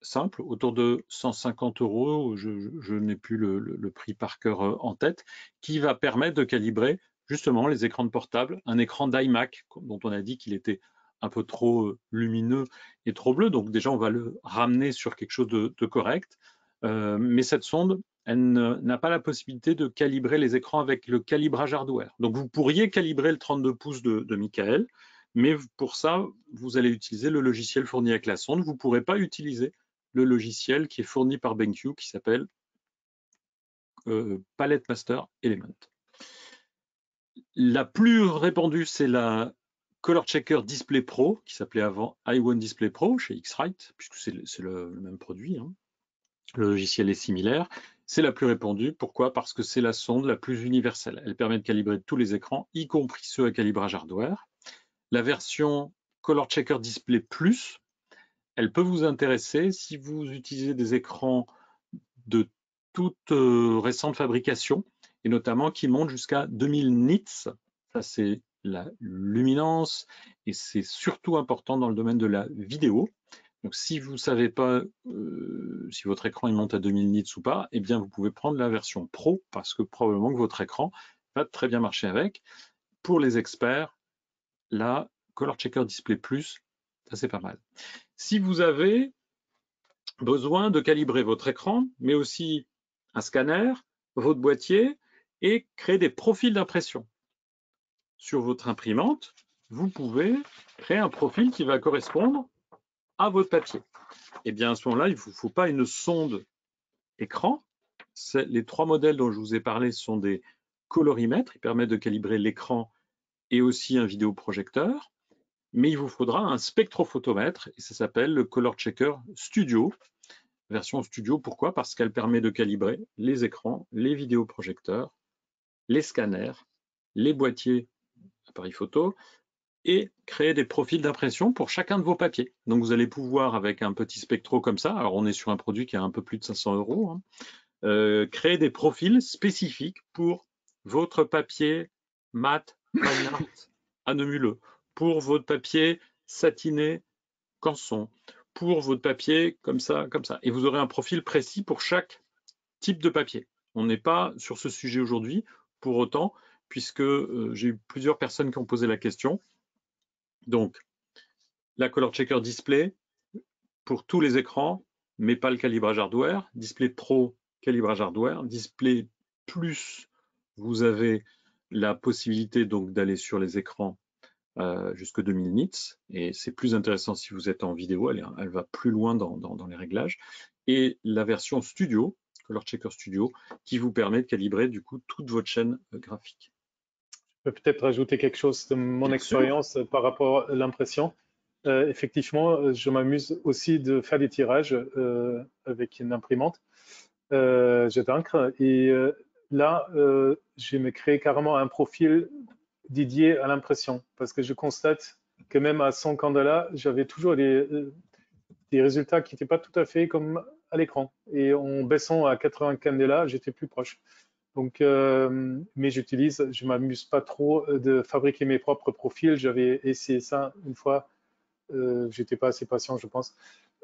simple, autour de 150 €, je n'ai plus le prix par cœur en tête, qui va permettre de calibrer justement les écrans de portable, un écran d'iMac dont on a dit qu'il était un peu trop lumineux et trop bleu, donc déjà on va le ramener sur quelque chose de correct. Mais cette sonde, elle n'a pas la possibilité de calibrer les écrans avec le calibrage hardware. Donc vous pourriez calibrer le 32 pouces de Michael, mais pour ça, vous allez utiliser le logiciel fourni avec la sonde. Vous ne pourrez pas utiliser le logiciel qui est fourni par BenQ qui s'appelle Palette Master Element. La plus répandue, c'est la Color Checker Display Pro, qui s'appelait avant i1 Display Pro chez X-Rite, puisque c'est le même produit. Hein. Le logiciel est similaire. C'est la plus répandue. Pourquoi? Parce que c'est la sonde la plus universelle. Elle permet de calibrer tous les écrans, y compris ceux à calibrage hardware. La version Color Checker Display Plus, elle peut vous intéresser si vous utilisez des écrans de toute récente fabrication, et notamment qui montent jusqu'à 2000 nits. Ça, c'est la luminance, et c'est surtout important dans le domaine de la vidéo. Donc, si vous ne savez pas si votre écran il monte à 2000 nits ou pas, eh bien, vous pouvez prendre la version Pro, parce que probablement que votre écran va très bien marcher avec. Pour les experts, la Color Checker Display Plus, ça c'est pas mal. Si vous avez besoin de calibrer votre écran, mais aussi un scanner, votre boîtier, et créer des profils d'impression sur votre imprimante, vous pouvez créer un profil qui va correspondre à votre papier. Et bien à ce moment-là, il ne vous faut pas une sonde écran. Les 3 modèles dont je vous ai parlé sont des colorimètres, ils permettent de calibrer l'écran et aussi un vidéoprojecteur, mais il vous faudra un spectrophotomètre et ça s'appelle le Color Checker Studio. Version Studio, pourquoi? Parce qu'elle permet de calibrer les écrans, les vidéoprojecteurs, les scanners, les boîtiers appareils photo et créer des profils d'impression pour chacun de vos papiers. Donc vous allez pouvoir, avec un petit spectro comme ça, alors on est sur un produit qui a un peu plus de 500 €, hein, créer des profils spécifiques pour votre papier mat, fine art, annemuleux, pour votre papier satiné, Canson, pour votre papier comme ça, comme ça. Et vous aurez un profil précis pour chaque type de papier. On n'est pas sur ce sujet aujourd'hui, pour autant, puisque j'ai eu plusieurs personnes qui ont posé la question. Donc, la Color Checker Display pour tous les écrans, mais pas le calibrage hardware. Display Pro, calibrage hardware. Display Plus, vous avez la possibilité donc d'aller sur les écrans jusque 2000 nits, et c'est plus intéressant si vous êtes en vidéo, elle va plus loin dans les réglages. Et la version Studio, Color Checker Studio, qui vous permet de calibrer du coup toute votre chaîne graphique. Je peux peut-être rajouter quelque chose de mon Bien sûr. expérience par rapport à l'impression. Effectivement, je m'amuse aussi de faire des tirages avec une imprimante jet d'encre. Et là, je vais me créer carrément un profil dédié à l'impression parce que je constate que même à 100 candela, j'avais toujours des résultats qui n'étaient pas tout à fait comme à l'écran. Et en baissant à 80 candela, j'étais plus proche. Donc, mais je m'amuse pas trop de fabriquer mes propres profils. J'avais essayé ça une fois. J'étais pas assez patient, je pense.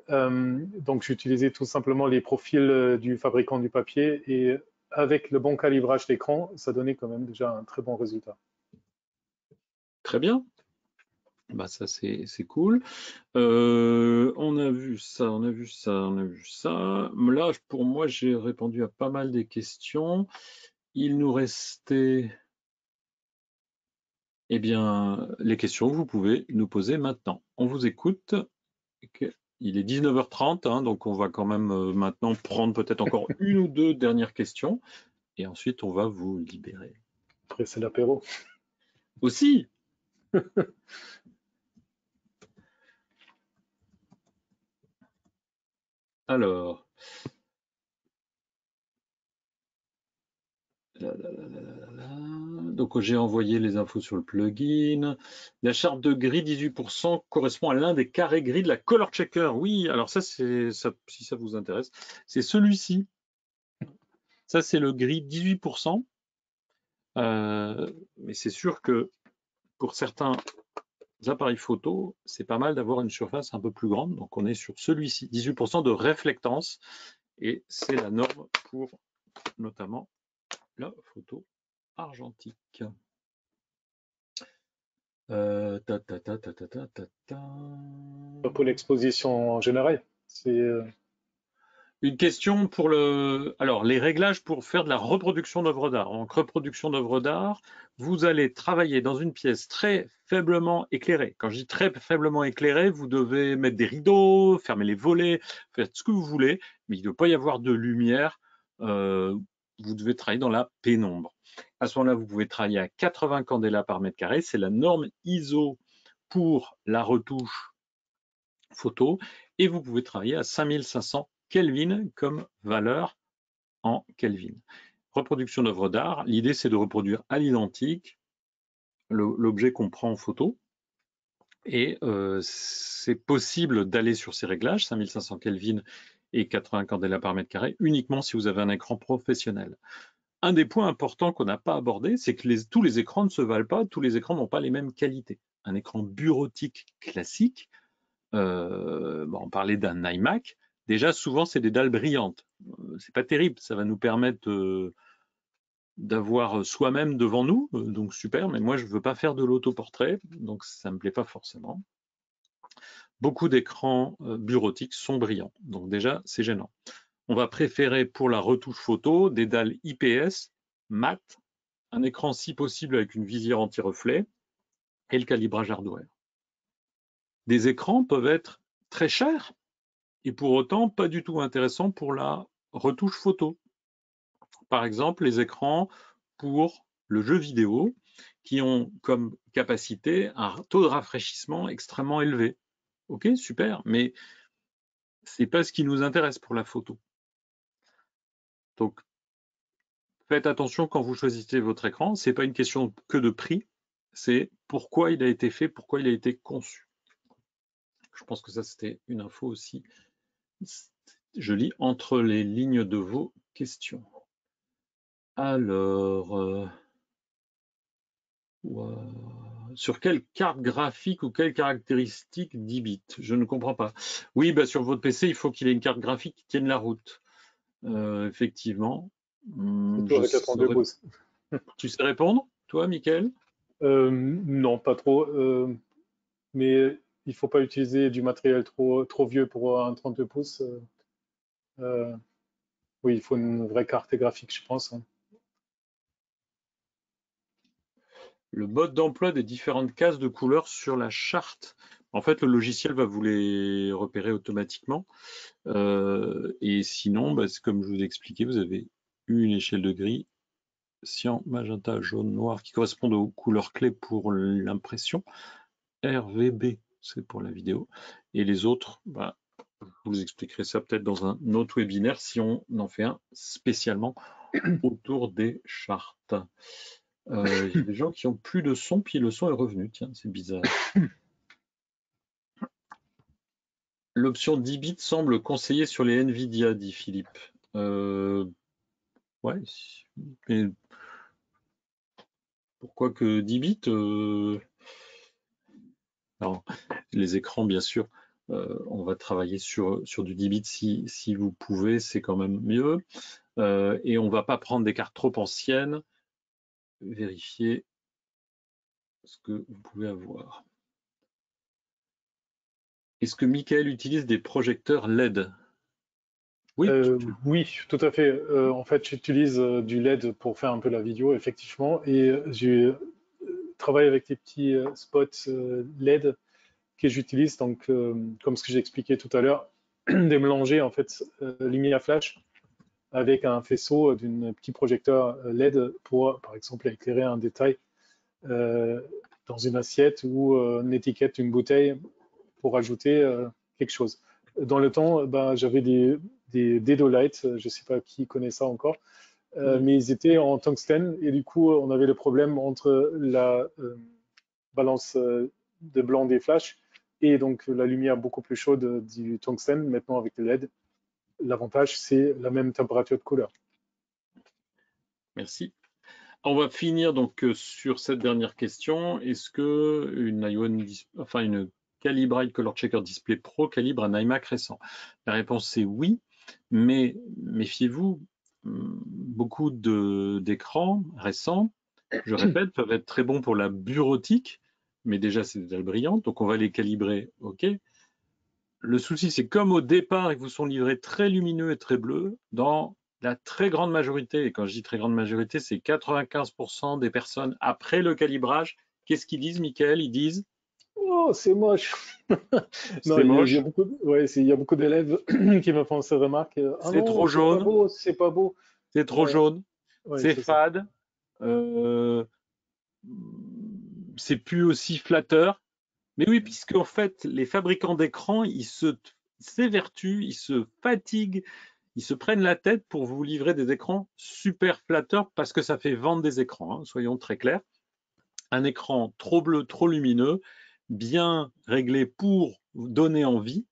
Donc, j'utilisais tout simplement les profils du fabricant du papier et avec le bon calibrage d'écran, ça donnait quand même déjà un très bon résultat. Très bien. Bah ça c'est cool. On a vu ça, on a vu ça, on a vu ça. Là, pour moi, j'ai répondu à pas mal des questions. Il nous restait, eh bien, les questions que vous pouvez nous poser maintenant. On vous écoute. Il est 19h30, hein, donc on va quand même maintenant prendre peut-être encore une ou deux dernières questions. Et ensuite, on va vous libérer. Après, c'est l'apéro. Aussi. Alors. Donc j'ai envoyé les infos sur le plugin. La charte de gris 18% correspond à l'un des carrés gris de la Color Checker. Oui, alors ça, c'est ça, si ça vous intéresse, c'est celui-ci. Ça, c'est le gris 18%. Mais c'est sûr que pour certains appareils photo, c'est pas mal d'avoir une surface un peu plus grande. Donc on est sur celui-ci, 18% de réflectance. Et c'est la norme pour notamment la photo argentique. Pour l'exposition en général, c'est Une question pour le. Alors, les réglages pour faire de la reproduction d'œuvres d'art. En reproduction d'œuvres d'art, vous allez travailler dans une pièce très faiblement éclairée. Quand je dis très faiblement éclairée, vous devez mettre des rideaux, fermer les volets, faire ce que vous voulez, mais il ne doit pas y avoir de lumière. Vous devez travailler dans la pénombre. À ce moment-là, vous pouvez travailler à 80 candela par mètre carré. C'est la norme ISO pour la retouche photo. Et vous pouvez travailler à 5500 Kelvin comme valeur en Kelvin. Reproduction d'œuvres d'art, l'idée c'est de reproduire à l'identique l'objet qu'on prend en photo. Et c'est possible d'aller sur ces réglages, 5500 Kelvin et 80 candela par mètre carré, uniquement si vous avez un écran professionnel. Un des points importants qu'on n'a pas abordé, c'est que tous les écrans ne se valent pas, tous les écrans n'ont pas les mêmes qualités. Un écran bureautique classique, on parlait d'un iMac, déjà souvent c'est des dalles brillantes. C'est pas terrible, ça va nous permettre d'avoir soi-même devant nous, donc super, mais moi je veux pas faire de l'autoportrait, donc ça me plaît pas forcément. Beaucoup d'écrans bureautiques sont brillants, donc déjà c'est gênant. On va préférer pour la retouche photo des dalles IPS, mat, un écran si possible avec une visière anti-reflet et le calibrage hardware. Des écrans peuvent être très chers et pour autant pas du tout intéressants pour la retouche photo. Par exemple, les écrans pour le jeu vidéo qui ont comme capacité un taux de rafraîchissement extrêmement élevé. Ok, super, mais c'est pas ce qui nous intéresse pour la photo. Donc, faites attention quand vous choisissez votre écran. C'est pas une question que de prix, c'est pourquoi il a été fait, pourquoi il a été conçu. Je pense que ça, c'était une info aussi. Je lis entre les lignes de vos questions. Alors, sur quelle carte graphique ou quelle caractéristique 10 bits? Je ne comprends pas. Oui, bah sur votre PC, il faut qu'il ait une carte graphique qui tienne la route. Effectivement. surtout avec la 32 pouces. Tu sais répondre, toi, Mickaël? Non, pas trop. Mais il faut pas utiliser du matériel trop vieux pour un 32 pouces. Oui, il faut une vraie carte graphique, je pense. Hein. Le mode d'emploi des différentes cases de couleurs sur la charte. En fait, le logiciel va vous les repérer automatiquement. Et sinon, bah, comme je vous ai expliqué, vous avez une échelle de gris, cyan, magenta, jaune, noir, qui correspondent aux couleurs clés pour l'impression. RVB, c'est pour la vidéo. Et les autres, bah, je vous expliquerai ça peut-être dans un autre webinaire si on en fait un spécialement autour des chartes. Il y a des gens qui ont plus de son, puis le son est revenu. Tiens, c'est bizarre. L'option 10 bits semble conseillée sur les NVIDIA, dit Philippe. Ouais, mais pourquoi que 10 bits Alors, les écrans, bien sûr, on va travailler sur du 10 bits si vous pouvez, c'est quand même mieux. Et on ne va pas prendre des cartes trop anciennes. Vérifier ce que vous pouvez avoir. Est-ce que Michael utilise des projecteurs LED? Oui, Oui, tout à fait. En fait, j'utilise du LED pour faire un peu la vidéo, effectivement, et je travaille avec des petits spots LED que j'utilise, donc comme ce que j'ai expliqué tout à l'heure, de mélanger en fait lumière flash avec un faisceau d'un petit projecteur LED pour, par exemple, éclairer un détail euh, dans une assiette ou une étiquette d'une bouteille pour ajouter quelque chose. Dans le temps, ben, j'avais des Dedolight, je ne sais pas qui connaît ça encore, mais ils étaient en tungstène et du coup, on avait le problème entre la balance de blanc des flashs et donc la lumière beaucoup plus chaude du tungstène. Maintenant, avec le LED, l'avantage, c'est la même température de couleur. Merci. On va finir donc sur cette dernière question. Est-ce que une Calibrite Color Checker Display Pro calibre un iMac récent? La réponse c'est oui, mais méfiez-vous, beaucoup d'écrans récents, je répète, peuvent être très bons pour la bureautique, mais déjà c'est des dalles brillantes, donc on va les calibrer, ok. Le souci c'est comme au départ ils vous sont livrés très lumineux et très bleus, dans la très grande majorité, et quand je dis très grande majorité, c'est 95% des personnes après le calibrage, qu'est-ce qu'ils disent, Michael? Ils disent Oh, c'est moche. Non, c'est moche, il y a beaucoup d'élèves qui me font ces remarques. Ah c'est non, trop c'est pas jaune, beau, c'est pas beau. c'est trop Ouais, jaune, ouais, c'est c'est ça. fade, euh, c'est plus aussi flatteur. Mais oui, puisque en fait, les fabricants d'écrans, ils s'évertuent, ils se fatiguent, ils se prennent la tête pour vous livrer des écrans super flatteurs parce que ça fait vendre des écrans, hein, soyons très clairs. Un écran trop bleu, trop lumineux, bien réglé pour vous donner envie,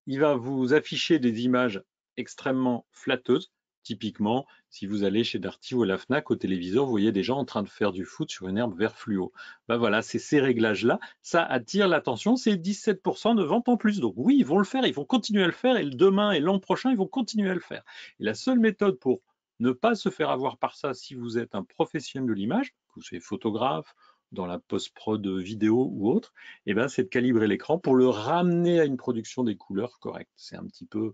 il va vous afficher des images extrêmement flatteuses. Typiquement, si vous allez chez Darty ou à la Fnac au téléviseur, vous voyez des gens en train de faire du foot sur une herbe vert fluo. Ben voilà, c'est ces réglages-là, ça attire l'attention, c'est 17% de vente en plus. Donc oui, ils vont le faire, ils vont continuer à le faire, et demain et l'an prochain, ils vont continuer à le faire. Et la seule méthode pour ne pas se faire avoir par ça, si vous êtes un professionnel de l'image, que vous soyez photographe, dans la post-prod vidéo ou autre, eh ben, c'est de calibrer l'écran pour le ramener à une production des couleurs correctes. C'est un petit peu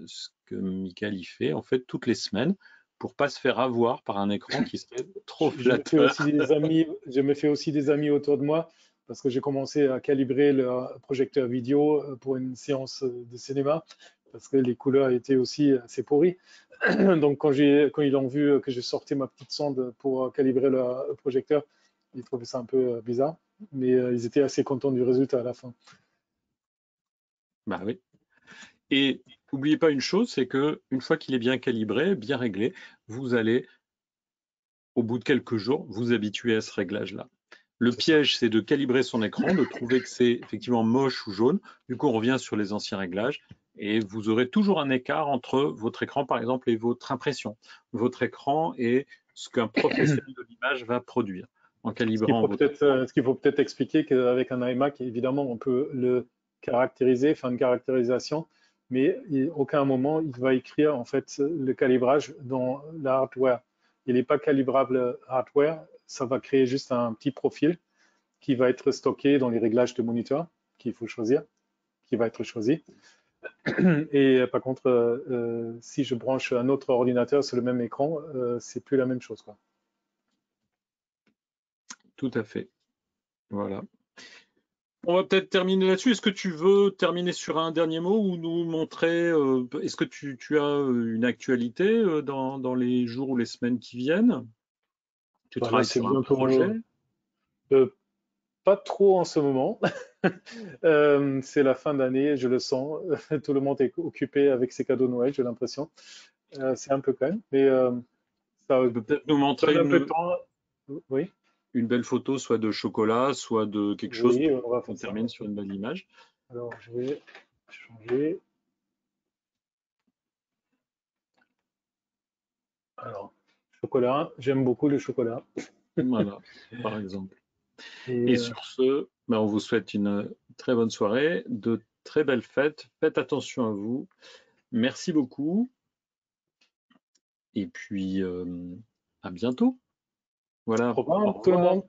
ce que Michael y fait en fait toutes les semaines pour pas se faire avoir par un écran qui serait trop Je me fais aussi flatteur. des amis, je me fais aussi des amis autour de moi parce que j'ai commencé à calibrer le projecteur vidéo pour une séance de cinéma parce que les couleurs étaient aussi assez pourries. Donc quand ils ont vu que j'ai sorti ma petite sonde pour calibrer le projecteur, ils trouvaient ça un peu bizarre, mais ils étaient assez contents du résultat à la fin. Bah oui. Et n'oubliez pas une chose, c'est que une fois qu'il est bien calibré, bien réglé, vous allez au bout de quelques jours vous habituer à ce réglage-là. Le C'est ça. piège, c'est de calibrer son écran, de trouver que c'est effectivement moche ou jaune. Du coup, on revient sur les anciens réglages et vous aurez toujours un écart entre votre écran, par exemple, et votre impression. Votre écran et ce qu'un professionnel de l'image va produire en calibrant votre écran. Ce qu'il faut peut-être expliquer qu'avec un iMac, évidemment, on peut le caractériser, faire une caractérisation, mais aucun moment il va écrire en fait le calibrage dans le hardware. Il n'est pas calibrable hardware, ça va créer juste un petit profil qui va être stocké dans les réglages de moniteur qu'il faut choisir, qui va être choisi. Et par contre, si je branche un autre ordinateur sur le même écran, c'est plus la même chose, quoi. Tout à fait. Voilà. On va peut-être terminer là-dessus. Est-ce que tu veux terminer sur un dernier mot ou nous montrer, est-ce que tu as une actualité dans les jours ou les semaines qui viennent? Tu Voilà, travailles c'est sur un projet? euh, Pas trop en ce moment. C'est la fin d'année, je le sens. Tout le monde est occupé avec ses cadeaux de Noël, j'ai l'impression. C'est un peu quand même, mais ça Tu peux peut-être nous donne montrer un peu de temps. Oui, une belle photo, soit de chocolat, soit de quelque chose oui, pour on va qu'on faire ça. termine sur une belle image. Alors, je vais changer. Alors, chocolat, j'aime beaucoup le chocolat. Voilà, par exemple. Et Et sur ce, ben, on vous souhaite une très bonne soirée, de très belles fêtes. Faites attention à vous. Merci beaucoup. Et puis, à bientôt. au Voilà. revoir Au tout le revoir. monde.